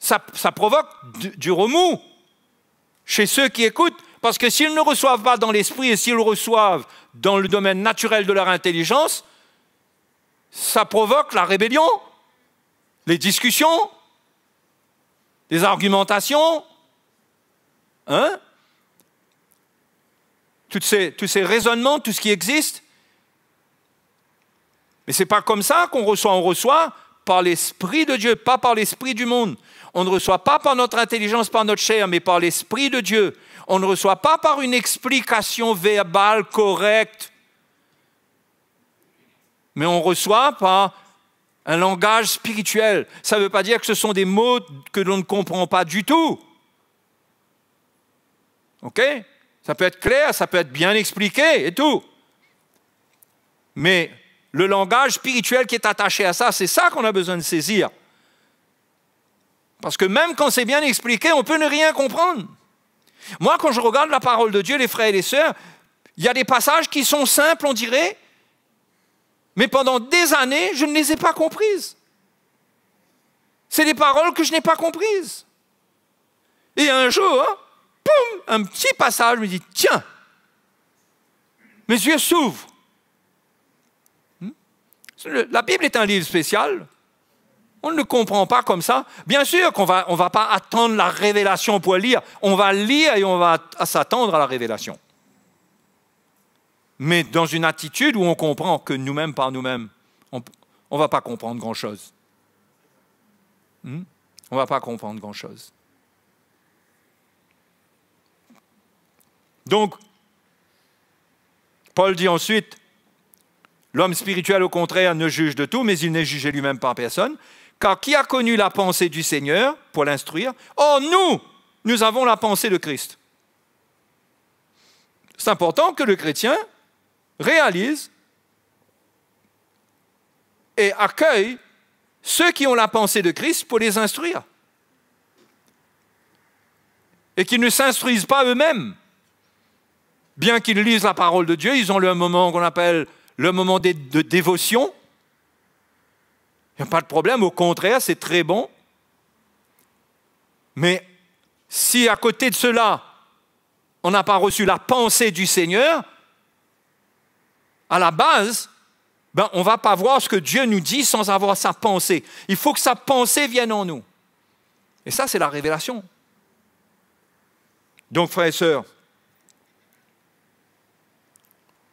ça provoque du remous chez ceux qui écoutent. Parce que s'ils ne reçoivent pas dans l'esprit et s'ils reçoivent dans le domaine naturel de leur intelligence, ça provoque la rébellion, les discussions, les argumentations, hein? Tous ces raisonnements, tout ce qui existe. Mais ce n'est pas comme ça qu'on reçoit. On reçoit par l'Esprit de Dieu, pas par l'Esprit du monde. On ne reçoit pas par notre intelligence, par notre chair, mais par l'Esprit de Dieu. On ne reçoit pas par une explication verbale correcte, mais on reçoit par un langage spirituel. Ça ne veut pas dire que ce sont des mots que l'on ne comprend pas du tout. OK? Ça peut être clair, ça peut être bien expliqué et tout. Mais le langage spirituel qui est attaché à ça, c'est ça qu'on a besoin de saisir. Parce que même quand c'est bien expliqué, on peut ne rien comprendre. Moi, quand je regarde la parole de Dieu, les frères et les sœurs, il y a des passages qui sont simples, on dirait, mais pendant des années, je ne les ai pas comprises. C'est des paroles que je n'ai pas comprises. Et un jour, poum, un petit passage me dit, tiens, mes yeux s'ouvrent. La Bible est un livre spécial. On ne le comprend pas comme ça. Bien sûr qu'on on va pas attendre la révélation pour lire. On va lire et on va s'attendre à la révélation. Mais dans une attitude où on comprend que nous-mêmes, par nous-mêmes, on ne va pas comprendre grand-chose. On ne va pas comprendre grand-chose. Donc, Paul dit ensuite, l'homme spirituel, au contraire, ne juge de tout, mais il n'est jugé lui-même par personne. Car qui a connu la pensée du Seigneur pour l'instruire? Or, nous avons la pensée de Christ. C'est important que le chrétien réalise et accueille ceux qui ont la pensée de Christ pour les instruire. Et qu'ils ne s'instruisent pas eux-mêmes. Bien qu'ils lisent la parole de Dieu, ils ont le moment qu'on appelle le moment de dévotion. Il n'y a pas de problème, au contraire, c'est très bon. Mais si à côté de cela, on n'a pas reçu la pensée du Seigneur, à la base, on ne va pas voir ce que Dieu nous dit sans avoir sa pensée. Il faut que sa pensée vienne en nous. Et ça, c'est la révélation. Donc, frères et sœurs,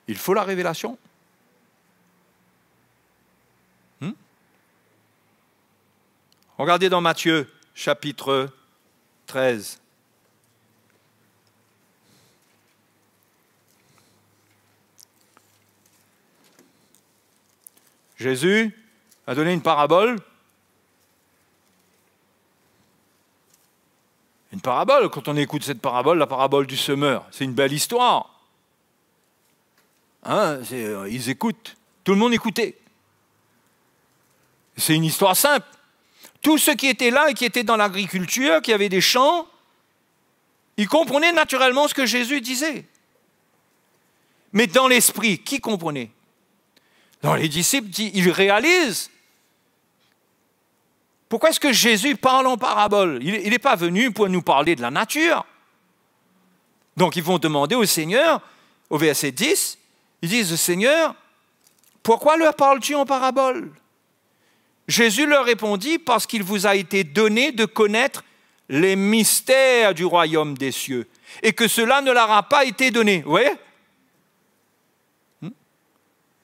il faut la révélation. Regardez dans Matthieu, chapitre 13. Jésus a donné une parabole, une une parabole. Quand on écoute cette parabole, la parabole du semeur, c'est une belle histoire. Hein, ils écoutent. Tout le monde écoutait. C'est une histoire simple. Tous ceux qui étaient là et qui étaient dans l'agriculture, qui avaient des champs, ils comprenaient naturellement ce que Jésus disait. Mais dans l'esprit, qui comprenait? Dans les disciples, ils réalisent. Pourquoi est-ce que Jésus parle en parabole? Il n'est pas venu pour nous parler de la nature. Donc ils vont demander au Seigneur, au verset 10, ils disent, Seigneur, pourquoi leur parles-tu en parabole? Jésus leur répondit, parce qu'il vous a été donné de connaître les mystères du royaume des cieux, et que cela ne leur a pas été donné. Vous voyez? Il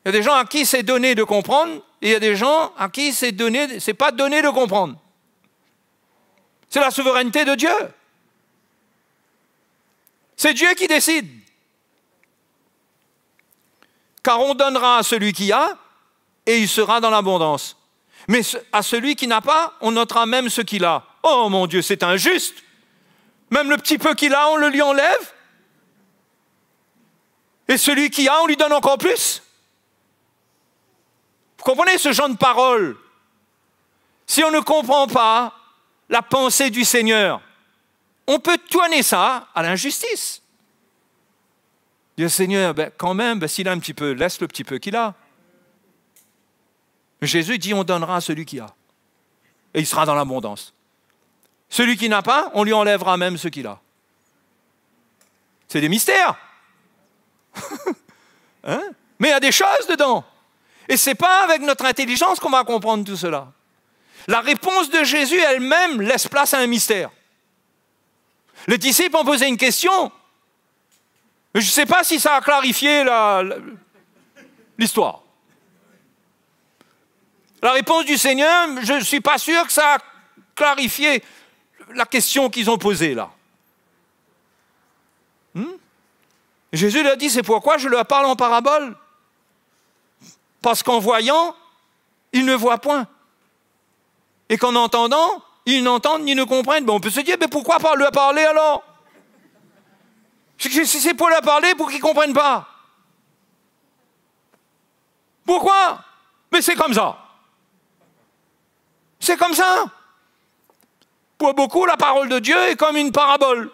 y a des gens à qui c'est donné de comprendre, et il y a des gens à qui c'est pas donné de comprendre. C'est la souveraineté de Dieu. C'est Dieu qui décide. Car on donnera à celui qui a, et il sera dans l'abondance. Mais à celui qui n'a pas, on notera même ce qu'il a. Oh mon Dieu, c'est injuste. Même le petit peu qu'il a, on le lui enlève. Et celui qui a, on lui donne encore plus. Vous comprenez ce genre de parole? Si on ne comprend pas la pensée du Seigneur, on peut tourner ça à l'injustice. Dire, Seigneur, quand même, s'il a un petit peu, laisse le petit peu qu'il a. Mais Jésus dit, on donnera à celui qui a. Et il sera dans l'abondance. Celui qui n'a pas, on lui enlèvera même ce qu'il a. C'est des mystères. Hein? Mais il y a des choses dedans. Et ce n'est pas avec notre intelligence qu'on va comprendre tout cela. La réponse de Jésus elle-même laisse place à un mystère. Les disciples ont posé une question. Je ne sais pas si ça a clarifié l'histoire. La réponse du Seigneur, je ne suis pas sûr que ça a clarifié la question qu'ils ont posée là. Jésus leur dit, c'est pourquoi je leur parle en parabole. Parce qu'en voyant, ils ne voient point. Et qu'en entendant, ils n'entendent ni ne comprennent. On peut se dire, mais pourquoi leur parler alors? Si c'est pour leur parler, pour qu'ils ne comprennent pas. Pourquoi? Mais c'est comme ça. C'est comme ça. Pour beaucoup, la parole de Dieu est comme une parabole.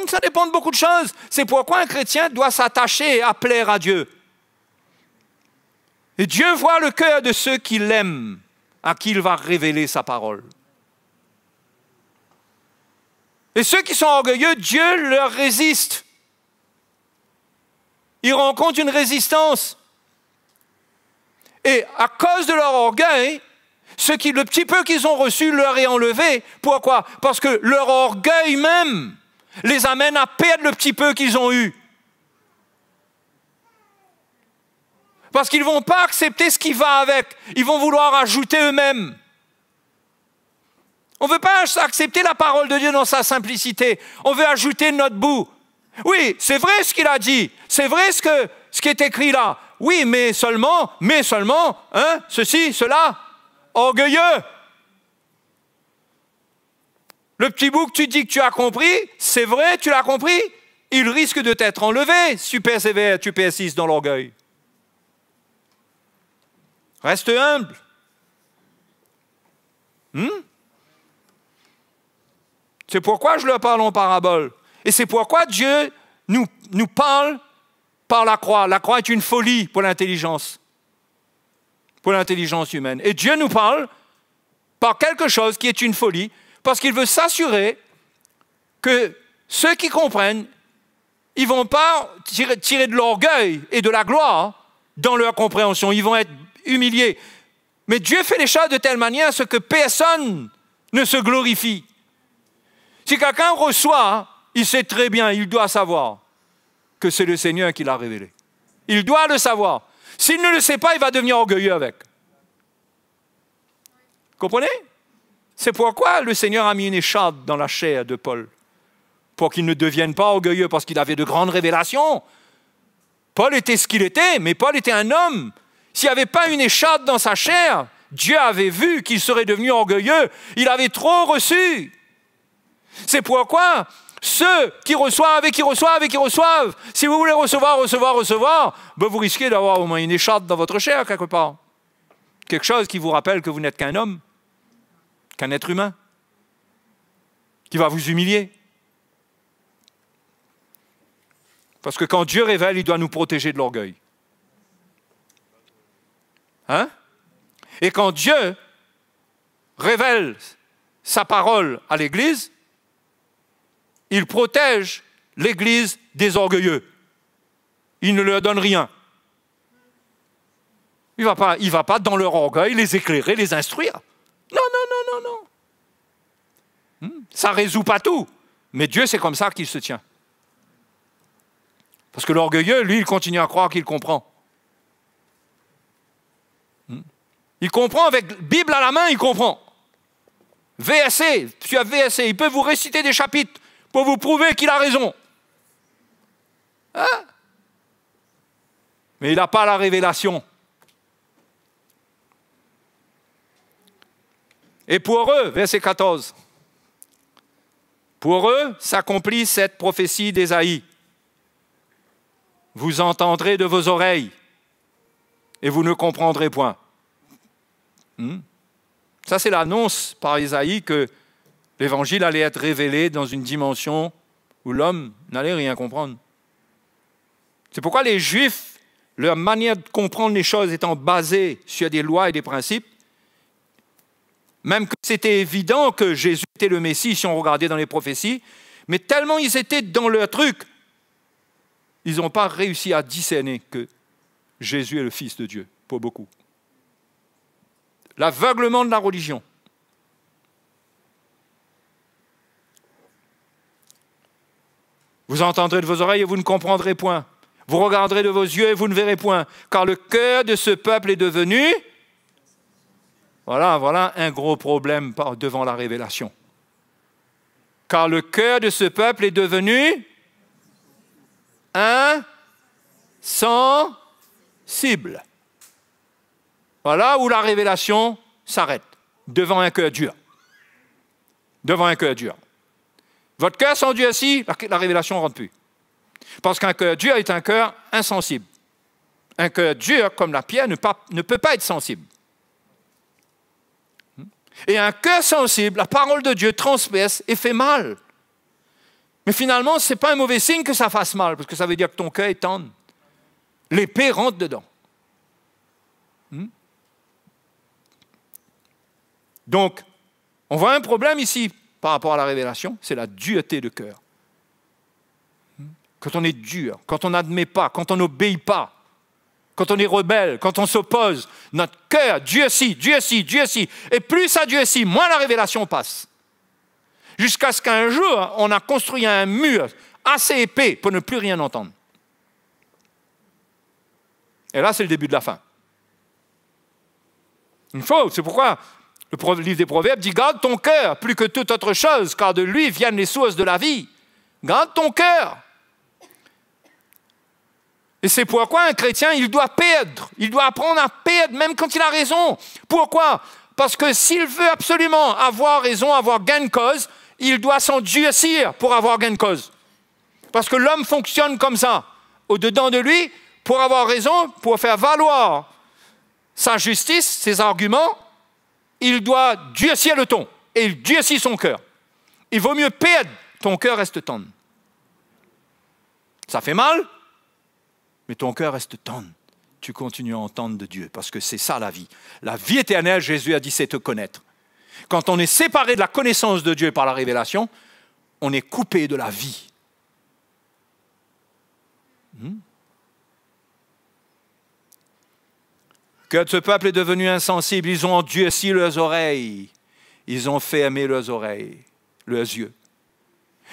Ça dépend de beaucoup de choses. C'est pourquoi un chrétien doit s'attacher à plaire à Dieu. Et Dieu voit le cœur de ceux qui l'aiment, à qui il va révéler sa parole. Et ceux qui sont orgueilleux, Dieu leur résiste. Ils rencontrent une résistance. Et à cause de leur orgueil, le petit peu qu'ils ont reçu leur est enlevé. Pourquoi? Parce que leur orgueil même les amène à perdre le petit peu qu'ils ont eu. Parce qu'ils ne vont pas accepter ce qui va avec. Ils vont vouloir ajouter eux-mêmes. On ne veut pas accepter la parole de Dieu dans sa simplicité. On veut ajouter notre bout. Oui, c'est vrai ce qu'il a dit. C'est vrai ce qui est écrit là. Oui, mais seulement, ceci, cela, orgueilleux. Le petit bout que tu dis que tu as compris, c'est vrai, tu l'as compris, il risque de t'être enlevé si tu persévères, tu persistes dans l'orgueil. Reste humble. C'est pourquoi je leur parle en parabole. Et c'est pourquoi Dieu nous parle par la croix. La croix est une folie pour l'intelligence humaine. Et Dieu nous parle par quelque chose qui est une folie, parce qu'il veut s'assurer que ceux qui comprennent, ils ne vont pas tirer de l'orgueil et de la gloire dans leur compréhension. Ils vont être humiliés. Mais Dieu fait les choses de telle manière à ce que personne ne se glorifie. Si quelqu'un reçoit, il sait très bien, il doit savoir que c'est le Seigneur qui l'a révélé. Il doit le savoir. S'il ne le sait pas, il va devenir orgueilleux avec. Comprenez? C'est pourquoi le Seigneur a mis une écharpe dans la chair de Paul, pour qu'il ne devienne pas orgueilleux, parce qu'il avait de grandes révélations. Paul était ce qu'il était, mais Paul était un homme. S'il n'y avait pas une écharpe dans sa chair, Dieu avait vu qu'il serait devenu orgueilleux. Il avait trop reçu. C'est pourquoi ceux qui reçoivent et qui reçoivent et qui reçoivent, si vous voulez recevoir, ben vous risquez d'avoir au moins une écharpe dans votre chair quelque part. Quelque chose qui vous rappelle que vous n'êtes qu'un homme, qu'un être humain, qui va vous humilier. Parce que quand Dieu révèle, il doit nous protéger de l'orgueil. Hein? Et quand Dieu révèle sa parole à l'Église, il protège l'Église des orgueilleux. Il ne leur donne rien. Il ne va pas dans leur orgueil les éclairer, les instruire. Non. Ça ne résout pas tout. Mais Dieu, c'est comme ça qu'il se tient. Parce que l'orgueilleux, lui, il continue à croire qu'il comprend. Il comprend avec Bible à la main, il comprend. VSC, tu as VSC, il peut vous réciter des chapitres pour vous prouver qu'il a raison. Hein? Mais il n'a pas la révélation. Et pour eux, verset 14, pour eux s'accomplit cette prophétie d'Ésaïe. Vous entendrez de vos oreilles et vous ne comprendrez point. Ça, c'est l'annonce par Ésaïe que l'Évangile allait être révélé dans une dimension où l'homme n'allait rien comprendre. C'est pourquoi les Juifs, leur manière de comprendre les choses étant basée sur des lois et des principes, même que c'était évident que Jésus était le Messie si on regardait dans les prophéties, mais tellement ils étaient dans leur truc, ils n'ont pas réussi à discerner que Jésus est le Fils de Dieu, pour beaucoup. L'aveuglement de la religion. Vous entendrez de vos oreilles et vous ne comprendrez point. Vous regarderez de vos yeux et vous ne verrez point. Car le cœur de ce peuple est devenu... Voilà un gros problème devant la révélation. Car le cœur de ce peuple est devenu insensible. Voilà où la révélation s'arrête, devant un cœur dur. Devant un cœur dur. Votre cœur s'endurcit, la révélation ne rentre plus. Parce qu'un cœur dur est un cœur insensible. Un cœur dur, comme la pierre, ne peut pas être sensible. Et un cœur sensible, la parole de Dieu transperce et fait mal. Mais finalement, ce n'est pas un mauvais signe que ça fasse mal, parce que ça veut dire que ton cœur est tendre. L'épée rentre dedans. Donc, on voit un problème ici par rapport à la révélation, c'est la dureté de cœur. Quand on est dur, quand on n'admet pas, quand on n'obéit pas, quand on est rebelle, quand on s'oppose, notre cœur durcit. Et plus ça durcit, moins la révélation passe. Jusqu'à ce qu'un jour, on a construit un mur assez épais pour ne plus rien entendre. Et là, c'est le début de la fin. C'est pourquoi le livre des Proverbes dit « Garde ton cœur plus que toute autre chose, car de lui viennent les sources de la vie. » Garde ton cœur. Et c'est pourquoi un chrétien, il doit perdre. Il doit apprendre à perdre, même quand il a raison. Pourquoi? Parce que s'il veut absolument avoir raison, avoir gain de cause, il doit s'endurcir pour avoir gain de cause. Parce que l'homme fonctionne comme ça. Au-dedans de lui, pour avoir raison, pour faire valoir sa justice, ses arguments, il doit durcir le ton. Et il durcit son cœur. Il vaut mieux perdre, ton cœur reste tendre. Ça fait mal, mais ton cœur reste tendre. Tu continues à entendre de Dieu, parce que c'est ça la vie. La vie éternelle, Jésus a dit, c'est te connaître. Quand on est séparé de la connaissance de Dieu par la révélation, on est coupé de la vie. Le cœur de ce peuple est devenu insensible. Ils ont endurci leurs oreilles. Ils ont fermé leurs oreilles, leurs yeux.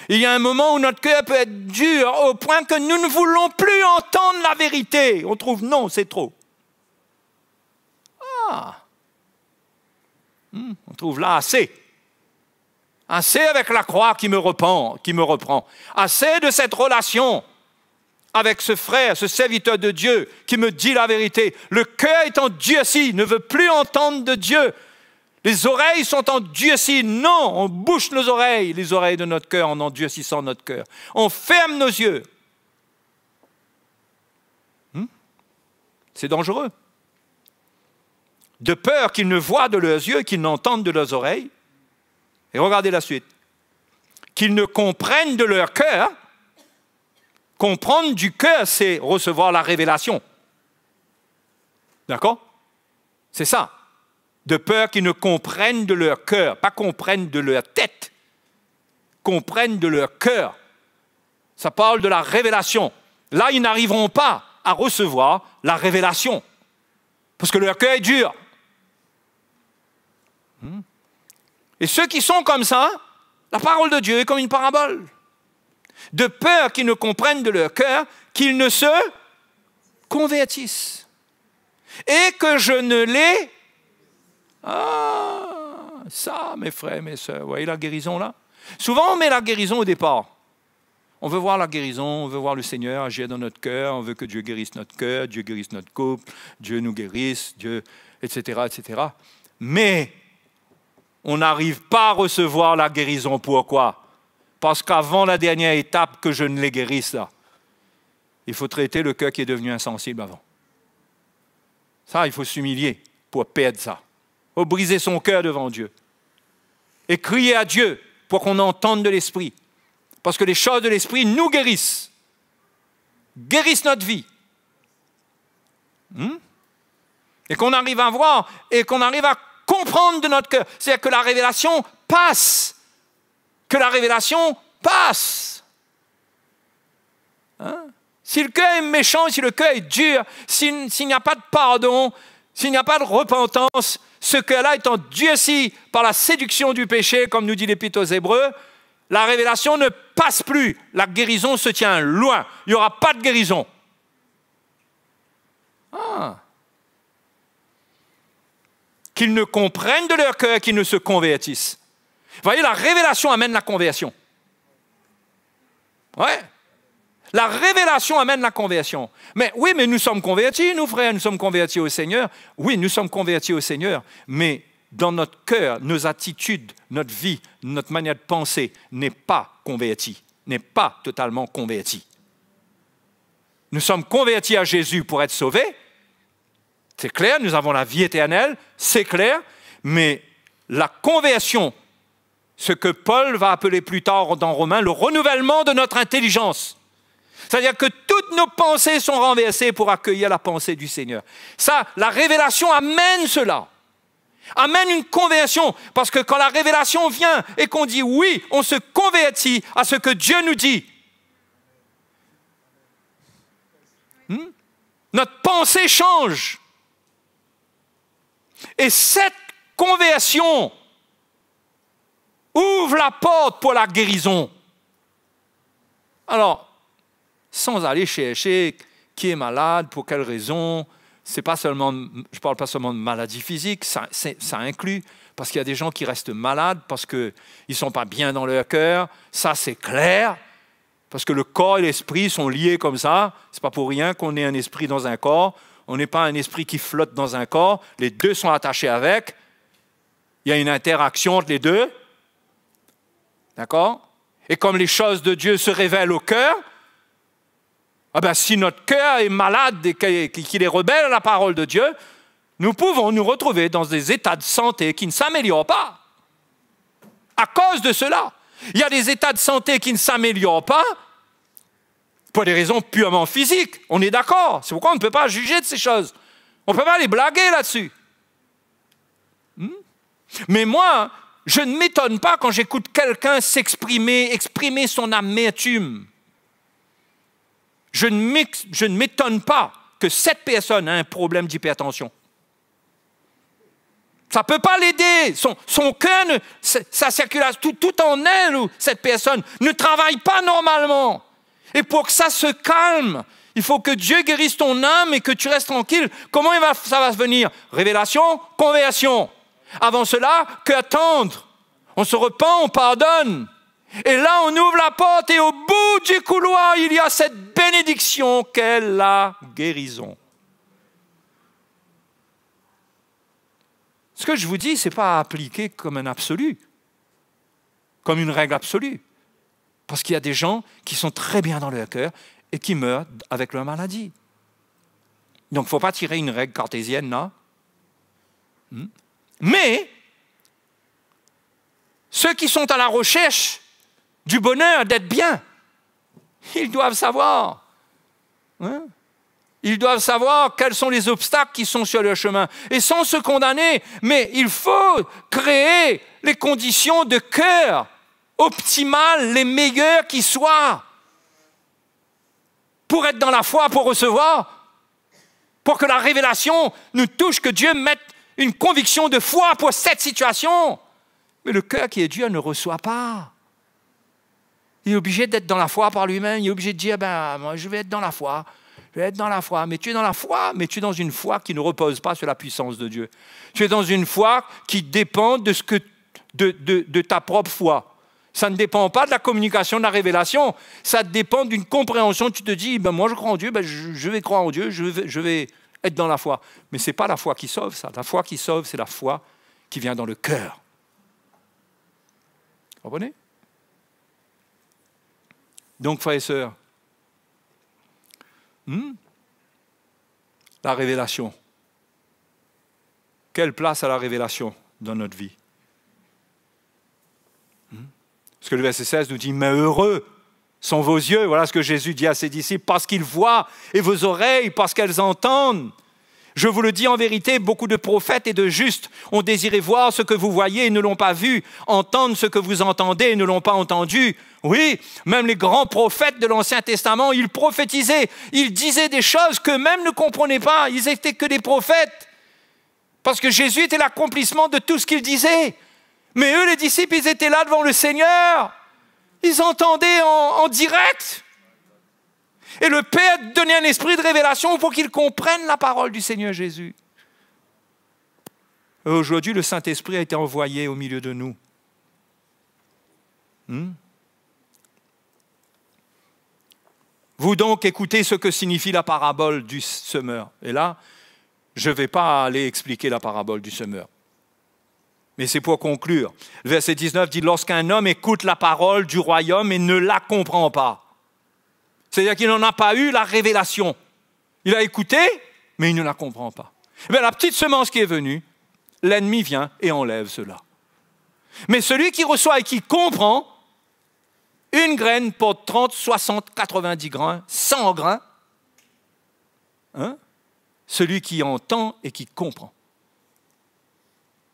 Il y a un moment où notre cœur peut être dur au point que nous ne voulons plus entendre la vérité. On trouve non, c'est trop. On trouve là assez. Assez avec la croix qui me reprend. Assez de cette relation avec ce frère, ce serviteur de Dieu qui me dit la vérité. Le cœur est endurci, ne veut plus entendre de Dieu. Les oreilles sont endurcies. Non, on bouche nos oreilles, les oreilles de notre cœur, en endurcissant notre cœur. On ferme nos yeux. C'est dangereux. De peur qu'ils ne voient de leurs yeux, qu'ils n'entendent de leurs oreilles. Et regardez la suite. Qu'ils ne comprennent de leur cœur. Comprendre du cœur, c'est recevoir la révélation. D'accord? C'est ça. De peur qu'ils ne comprennent de leur cœur, pas comprennent de leur tête. Comprennent de leur cœur. Ça parle de la révélation. Là, ils n'arriveront pas à recevoir la révélation. Parce que leur cœur est dur. Et ceux qui sont comme ça, la parole de Dieu est comme une parabole. De peur qu'ils ne comprennent de leur cœur, qu'ils ne se convertissent. Et que je ne les... Ah, ça, mes frères, mes sœurs, vous voyez la guérison là? Souvent, on met la guérison au départ. On veut voir la guérison, on veut voir le Seigneur agir dans notre cœur, on veut que Dieu guérisse notre cœur, Dieu guérisse notre couple, Dieu nous guérisse, Dieu, etc., etc. Mais on n'arrive pas à recevoir la guérison. Pourquoi? Parce qu'avant la dernière étape que je ne les guérisse là, il faut traiter le cœur qui est devenu insensible avant. Ça, il faut s'humilier pour perdre ça. Il faut briser son cœur devant Dieu. Et crier à Dieu pour qu'on entende de l'Esprit. Parce que les choses de l'Esprit nous guérissent. Guérissent notre vie. Et qu'on arrive à voir et qu'on arrive à comprendre de notre cœur. C'est-à-dire que la révélation passe. Que la révélation passe. Si le cœur est méchant, si le cœur est dur, s'il n'y a pas de pardon, s'il n'y a pas de repentance, ce cœur-là est endurci par la séduction du péché, comme nous dit l'Épître aux Hébreux, la révélation ne passe plus. La guérison se tient loin. Il n'y aura pas de guérison. Qu'ils ne comprennent de leur cœur, qu'ils ne se convertissent. Vous voyez, la révélation amène la conversion. Ouais. La révélation amène la conversion. Mais oui, mais nous sommes convertis, nous frères, nous sommes convertis au Seigneur. Oui, nous sommes convertis au Seigneur, mais dans notre cœur, nos attitudes, notre vie, notre manière de penser n'est pas convertie, n'est pas totalement convertie. Nous sommes convertis à Jésus pour être sauvés. C'est clair, nous avons la vie éternelle, c'est clair, mais la conversion, ce que Paul va appeler plus tard dans Romains, le renouvellement de notre intelligence. C'est-à-dire que toutes nos pensées sont renversées pour accueillir la pensée du Seigneur. Ça, la révélation amène cela. Amène une conversion. Parce que quand la révélation vient et qu'on dit oui, on se convertit à ce que Dieu nous dit. Notre pensée change. Et cette conversion ouvre la porte pour la guérison. Alors, sans aller chercher qui est malade, pour quelle raison, c'est pas seulement, je ne parle pas seulement de maladie physique, ça inclut, parce qu'il y a des gens qui restent malades parce qu'ils ne sont pas bien dans leur cœur, ça c'est clair, parce que le corps et l'esprit sont liés comme ça, ce n'est pas pour rien qu'on ait un esprit dans un corps, on n'est pas un esprit qui flotte dans un corps, les deux sont attachés avec, il y a une interaction entre les deux, d'accord? Et comme les choses de Dieu se révèlent au cœur, si notre cœur est malade et qu'il est rebelle à la parole de Dieu, nous pouvons nous retrouver dans des états de santé qui ne s'améliorent pas. À cause de cela, il y a des états de santé qui ne s'améliorent pas pour des raisons purement physiques. On est d'accord. C'est pourquoi on ne peut pas juger de ces choses. On ne peut pas les blaguer là-dessus. Mais moi, je ne m'étonne pas quand j'écoute quelqu'un exprimer son amertume. Je ne m'étonne pas que cette personne a un problème d'hypertension. Ça ne peut pas l'aider. Son cœur, sa circulation, tout en elle, cette personne, ne travaille pas normalement. Et pour que ça se calme, il faut que Dieu guérisse ton âme et que tu restes tranquille. Comment ça va se venir? Révélation, conversion. Avant cela, qu'attendre? On se repent, on pardonne. Et là, on ouvre la porte et au bout du couloir, il y a cette bénédiction qu'est la guérison. Ce que je vous dis, ce n'est pas à appliquer comme un absolu, comme une règle absolue. Parce qu'il y a des gens qui sont très bien dans leur cœur et qui meurent avec leur maladie. Donc, il ne faut pas tirer une règle cartésienne là. Mais, ceux qui sont à la recherche du bonheur, d'être bien, ils doivent savoir. Hein? Ils doivent savoir quels sont les obstacles qui sont sur leur chemin. Et sans se condamner, mais il faut créer les conditions de cœur optimales, les meilleures qui soient, pour être dans la foi, pour recevoir, pour que la révélation nous touche, que Dieu mette une conviction de foi pour cette situation. Mais le cœur qui est dur ne reçoit pas. Il est obligé d'être dans la foi par lui-même. Il est obligé de dire, moi je vais être dans la foi. Je vais être dans la foi. Mais tu es dans la foi, mais tu es dans une foi qui ne repose pas sur la puissance de Dieu. Tu es dans une foi qui dépend de ta propre foi. Ça ne dépend pas de la communication, de la révélation. Ça dépend d'une compréhension. Tu te dis, moi je crois en Dieu, je vais croire en Dieu, je vais être dans la foi. Mais ce n'est pas la foi qui sauve ça. La foi qui sauve, c'est la foi qui vient dans le cœur. Vous comprenez? Donc, frères et sœurs, la révélation. Quelle place a la révélation dans notre vie? Parce que le verset 16 nous dit, mais heureux sont vos yeux, voilà ce que Jésus dit à ses disciples, parce qu'ils voient, et vos oreilles, parce qu'elles entendent. Je vous le dis en vérité, beaucoup de prophètes et de justes ont désiré voir ce que vous voyez et ne l'ont pas vu, entendre ce que vous entendez et ne l'ont pas entendu. Oui, même les grands prophètes de l'Ancien Testament, ils prophétisaient, ils disaient des choses qu'eux-mêmes ne comprenaient pas, ils n'étaient que des prophètes, parce que Jésus était l'accomplissement de tout ce qu'il disait. Mais eux, les disciples, ils étaient là devant le Seigneur. Ils entendaient en direct. Et le Père donnait un esprit de révélation pour qu'ils comprennent la parole du Seigneur Jésus. Et aujourd'hui, le Saint-Esprit a été envoyé au milieu de nous. Vous donc écoutez ce que signifie la parabole du semeur. Et là, je ne vais pas aller expliquer la parabole du semeur. Mais c'est pour conclure. Le verset 19 dit, lorsqu'un homme écoute la parole du royaume et ne la comprend pas. C'est-à-dire qu'il n'en a pas eu la révélation. Il a écouté, mais il ne la comprend pas. Eh bien, la petite semence qui est venue, l'ennemi vient et enlève cela. Mais celui qui reçoit et qui comprend, une graine porte 30, 60, 90 grains, 100 grains. Celui qui entend et qui comprend.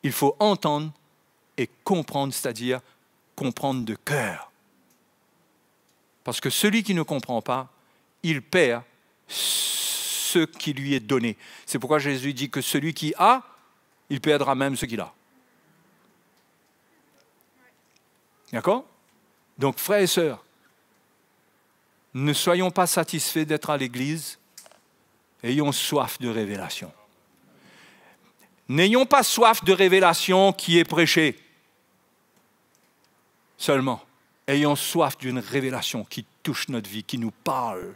Il faut entendre et comprendre, c'est-à-dire comprendre de cœur. Parce que celui qui ne comprend pas, il perd ce qui lui est donné. C'est pourquoi Jésus dit que celui qui a, il perdra même ce qu'il a. D'accord? Donc, frères et sœurs, ne soyons pas satisfaits d'être à l'église, ayons soif de révélation. N'ayons pas soif de révélation qui est prêchée seulement. Ayons soif d'une révélation qui touche notre vie, qui nous parle,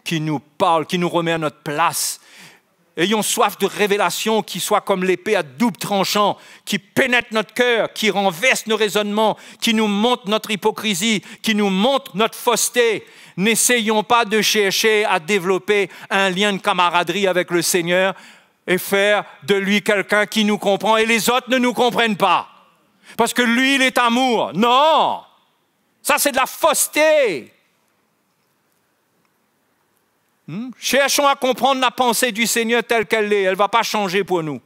qui nous remet à notre place. Ayons soif de révélation qui soit comme l'épée à double tranchant, qui pénètre notre cœur, qui renverse nos raisonnements, qui nous montre notre hypocrisie, qui nous montre notre fausseté. N'essayons pas de chercher à développer un lien de camaraderie avec le Seigneur et faire de lui quelqu'un qui nous comprend et les autres ne nous comprennent pas. Parce que lui, il est amour. Non! Ça, c'est de la fausseté. Cherchons à comprendre la pensée du Seigneur telle qu'elle est. Elle ne va pas changer pour nous.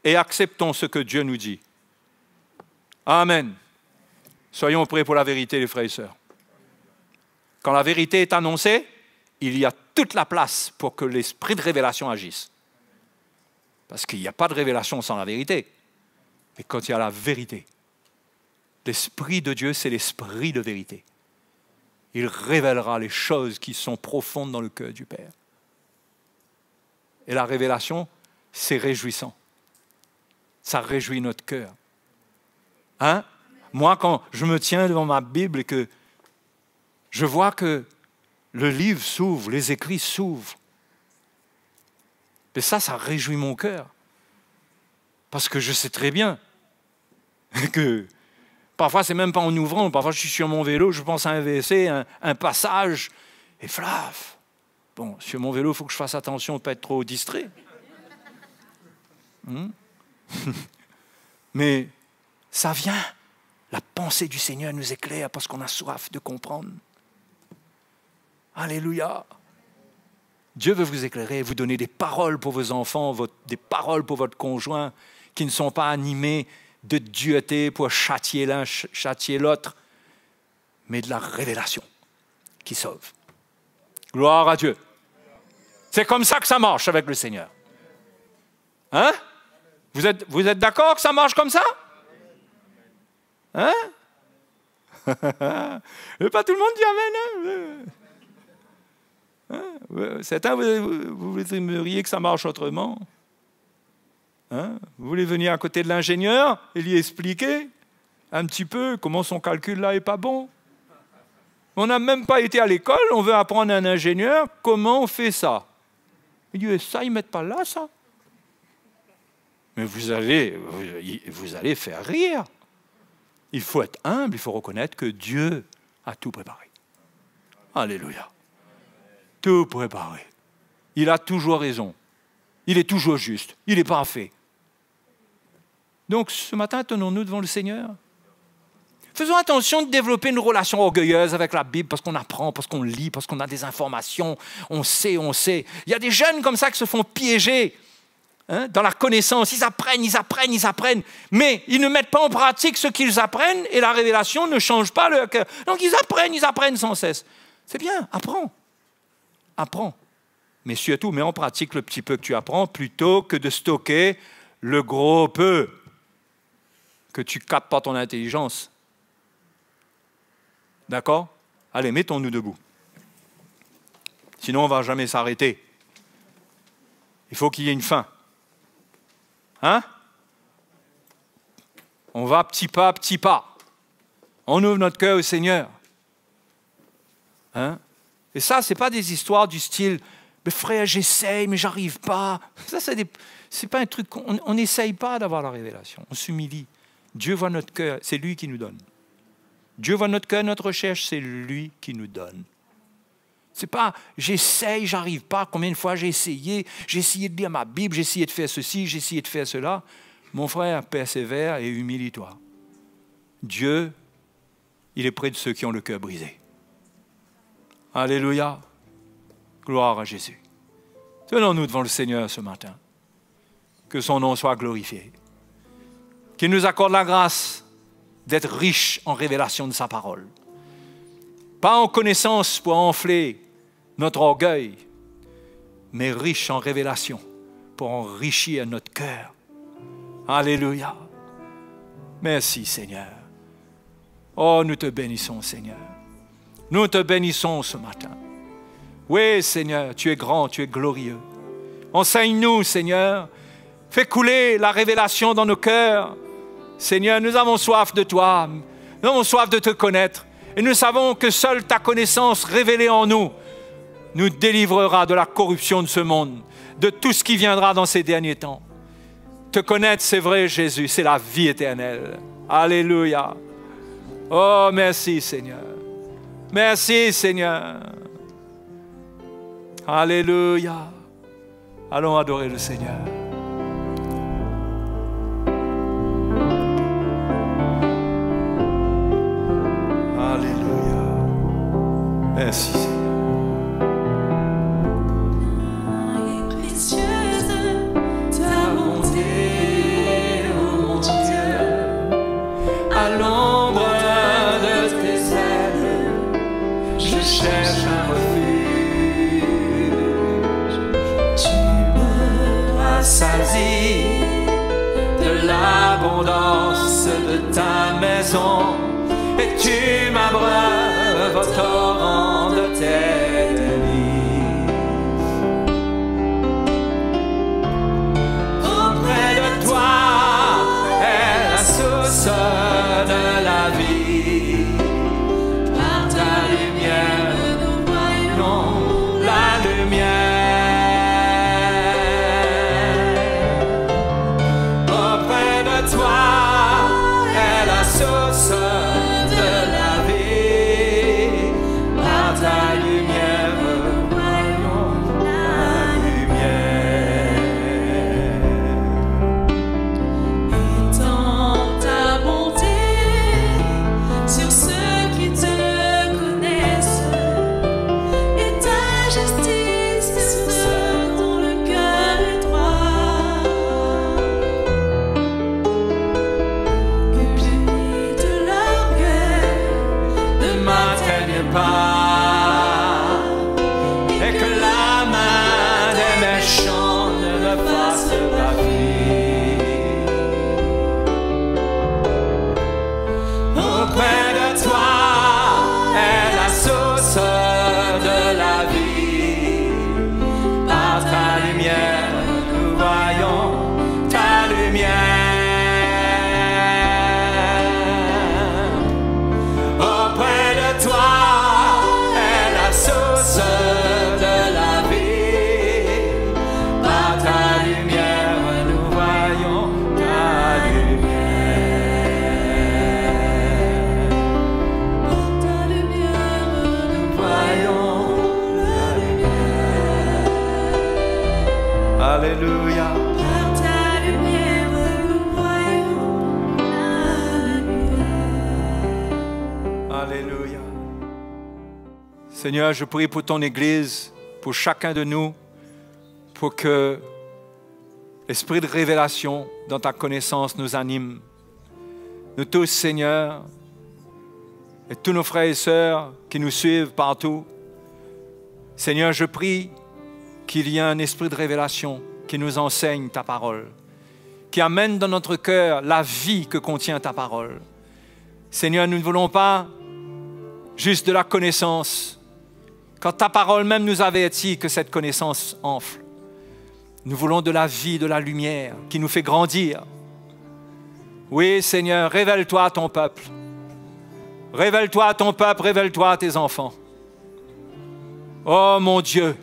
Et acceptons ce que Dieu nous dit. Amen. Soyons prêts pour la vérité, les frères et sœurs. Quand la vérité est annoncée, il y a toute la place pour que l'esprit de révélation agisse. Parce qu'il n'y a pas de révélation sans la vérité. Et quand il y a la vérité, l'Esprit de Dieu, c'est l'esprit de vérité. Il révélera les choses qui sont profondes dans le cœur du Père. Et la révélation, c'est réjouissant. Ça réjouit notre cœur. Moi, quand je me tiens devant ma Bible et que je vois que le livre s'ouvre, les écrits s'ouvrent, Mais ça réjouit mon cœur. Parce que je sais très bien que parfois, c'est même pas en ouvrant. Parfois, je suis sur mon vélo, je pense à un WC, un passage, et flaf. Bon, sur mon vélo, il faut que je fasse attention de ne pas être trop distrait. Mais ça vient. La pensée du Seigneur nous éclaire parce qu'on a soif de comprendre. Alléluia. Dieu veut vous éclairer, vous donner des paroles pour vos enfants, des paroles pour votre conjoint qui ne sont pas animées de dureté pour châtier l'un, châtier l'autre, mais de la révélation qui sauve. Gloire à Dieu. C'est comme ça que ça marche avec le Seigneur. Hein? Vous êtes d'accord que ça marche comme ça? Hein? Et pas tout le monde dit amen. Hein? Certains, vous aimeriez que ça marche autrement. Hein? Vous voulez venir à côté de l'ingénieur et lui expliquer un petit peu comment son calcul là n'est pas bon. On n'a même pas été à l'école, on veut apprendre à un ingénieur comment on fait ça. Il dit, ça, ils ne mettent pas là, ça. Mais vous allez faire rire. Il faut être humble, il faut reconnaître que Dieu a tout préparé. Alléluia. Tout préparé. Il a toujours raison. Il est toujours juste. Il est parfait. Donc, ce matin, tenons-nous devant le Seigneur. Faisons attention de développer une relation orgueilleuse avec la Bible parce qu'on apprend, parce qu'on lit, parce qu'on a des informations. On sait. Il y a des jeunes comme ça qui se font piéger dans la connaissance. Ils apprennent. Mais ils ne mettent pas en pratique ce qu'ils apprennent et la révélation ne change pas leur cœur. Donc, ils apprennent sans cesse. C'est bien, apprends. Mais surtout, mets en pratique le petit peu que tu apprends plutôt que de stocker le gros peu que tu captes par ton intelligence. D'accord? Allez, mettons-nous debout. Sinon, on ne va jamais s'arrêter. Il faut qu'il y ait une fin. Hein? On va petit pas. On ouvre notre cœur au Seigneur. Hein? Et ça, ce n'est pas des histoires du style « Mais frère, j'essaye, mais j'arrive pas. » Ça, c'est pas un truc... On n'essaye pas d'avoir la révélation. On s'humilie. Dieu voit notre cœur, c'est lui qui nous donne. Dieu voit notre cœur, notre recherche, c'est lui qui nous donne. C'est pas « J'essaye, j'arrive pas. Combien de fois j'ai essayé de lire ma Bible, j'ai essayé de faire ceci, j'ai essayé de faire cela. » Mon frère, persévère et humilie-toi. Dieu, il est près de ceux qui ont le cœur brisé. Alléluia. Gloire à Jésus. Tenons-nous devant le Seigneur ce matin. Que son nom soit glorifié. Qu'il nous accorde la grâce d'être riche en révélation de sa parole. Pas en connaissance pour enfler notre orgueil, mais riche en révélation pour enrichir notre cœur. Alléluia. Merci Seigneur. Oh, nous te bénissons Seigneur. Nous te bénissons ce matin. Oui, Seigneur, tu es grand, tu es glorieux. Enseigne-nous, Seigneur. Fais couler la révélation dans nos cœurs. Seigneur, nous avons soif de toi. Nous avons soif de te connaître. Et nous savons que seule ta connaissance révélée en nous nous délivrera de la corruption de ce monde, de tout ce qui viendra dans ces derniers temps. Te connaître, c'est vrai, Jésus, c'est la vie éternelle. Alléluia. Oh, merci, Seigneur. Merci, Seigneur. Alléluia. Allons adorer le Seigneur. Alléluia. Merci, Seigneur. Précieuse ta bonté, ô mon Dieu, À l'ombre de tes ailes, je cherche un refuge. tu me Rassasie de l'abondance de ta maison, et tu m'abreuves au torrent de tes délices. Auprès de toi est la source de la vie. par ta lumière nous voyons Non, la lumière. Alléluia. Seigneur, je prie pour ton Église, pour chacun de nous, pour que l'esprit de révélation dans ta connaissance nous anime. Nous tous, Seigneur, et tous nos frères et sœurs qui nous suivent partout, Seigneur, je prie qu'il y ait un esprit de révélation qui nous enseigne ta parole, qui amène dans notre cœur la vie que contient ta parole. Seigneur, nous ne voulons pas juste de la connaissance, quand ta parole même nous avertit que cette connaissance enfle. Nous voulons de la vie, de la lumière qui nous fait grandir. Oui, Seigneur, révèle-toi à ton peuple. Révèle-toi à ton peuple, révèle-toi à tes enfants. Oh mon Dieu,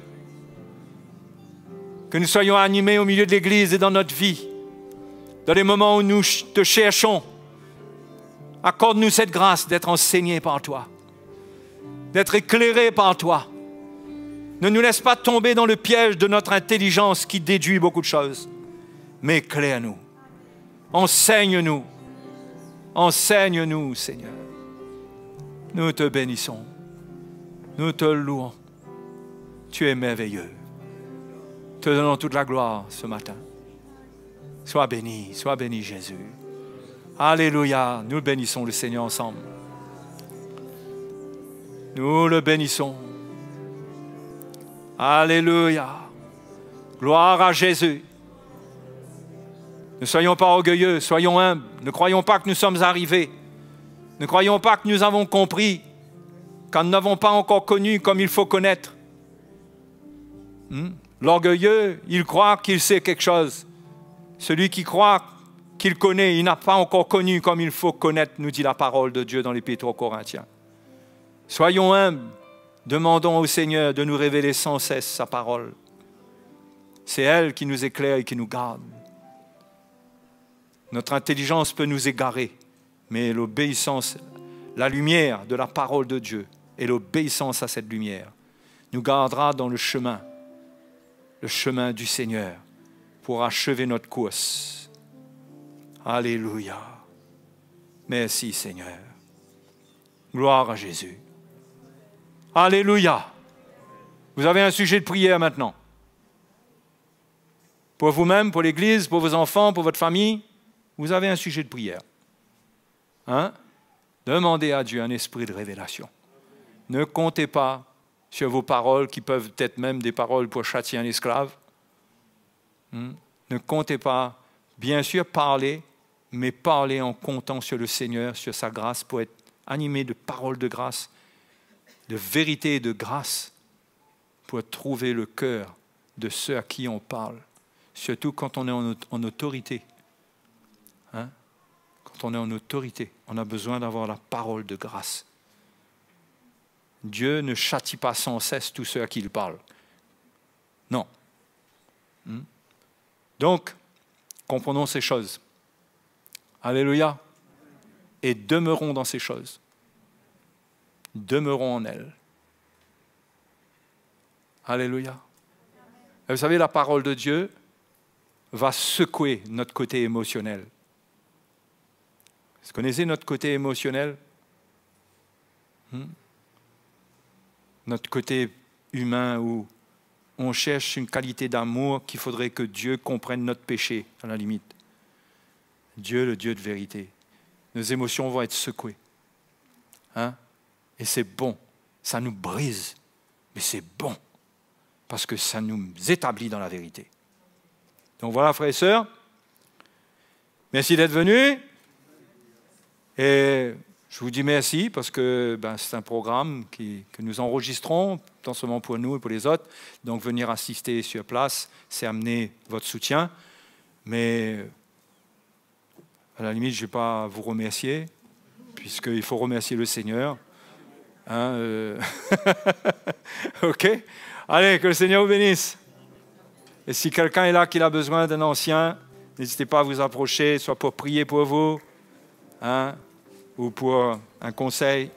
que nous soyons animés au milieu de l'Église et dans notre vie, dans les moments où nous te cherchons. Accorde-nous cette grâce d'être enseignés par toi, d'être éclairés par toi. Ne nous laisse pas tomber dans le piège de notre intelligence qui déduit beaucoup de choses, mais éclaire-nous. Enseigne-nous. Enseigne-nous, Seigneur. Nous te bénissons. Nous te louons. Tu es merveilleux. Te donnons toute la gloire ce matin. Sois béni Jésus. Alléluia. Nous bénissons le Seigneur ensemble. Nous le bénissons. Alléluia. Gloire à Jésus. Ne soyons pas orgueilleux, soyons humbles. Ne croyons pas que nous sommes arrivés. Ne croyons pas que nous avons compris, quand nous n'avons pas encore connu comme il faut connaître. L'orgueilleux, il croit qu'il sait quelque chose. Celui qui croit qu'il connaît, il n'a pas encore connu comme il faut connaître, nous dit la parole de Dieu dans l'Épître aux Corinthiens. Soyons humbles, demandons au Seigneur de nous révéler sans cesse sa parole. C'est elle qui nous éclaire et qui nous garde. Notre intelligence peut nous égarer, mais l'obéissance, la lumière de la parole de Dieu et l'obéissance à cette lumière nous gardera dans le chemin du Seigneur pour achever notre course. Alléluia. Merci Seigneur. Gloire à Jésus. Alléluia. Vous avez un sujet de prière maintenant. Pour vous-même, pour l'Église, pour vos enfants, pour votre famille, vous avez un sujet de prière. Demandez à Dieu un esprit de révélation. Ne comptez pas sur vos paroles qui peuvent être même des paroles pour châtier un esclave. Ne comptez pas, bien sûr, parler, mais parler en comptant sur le Seigneur, sur sa grâce, pour être animé de paroles de grâce, de vérité et de grâce, pour trouver le cœur de ceux à qui on parle, surtout quand on est en autorité. Quand on est en autorité, on a besoin d'avoir la parole de grâce. Dieu ne châtie pas sans cesse tous ceux à qui il parle. Non. Donc, comprenons ces choses. Alléluia. Et demeurons dans ces choses. Demeurons en elles. Alléluia. Et vous savez, la parole de Dieu va secouer notre côté émotionnel. Vous connaissez notre côté émotionnel? Notre côté humain où on cherche une qualité d'amour qu'il faudrait que Dieu comprenne notre péché, à la limite. Dieu, le Dieu de vérité. Nos émotions vont être secouées. Et c'est bon. Ça nous brise. Mais c'est bon. Parce que ça nous établit dans la vérité. Donc voilà, frères et sœurs. Merci d'être venus. Et je vous dis merci parce que c'est un programme que nous enregistrons, non seulement pour nous et pour les autres. Donc venir assister sur place, c'est amener votre soutien. Mais à la limite, je ne vais pas vous remercier, puisqu'il faut remercier le Seigneur. OK? Allez, que le Seigneur vous bénisse. Et si quelqu'un est là qui a besoin d'un ancien, n'hésitez pas à vous approcher, soit pour prier pour vous, ou pour un conseil.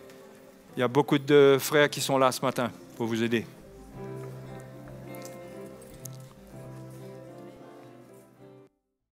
Il y a beaucoup de frères qui sont là ce matin pour vous aider.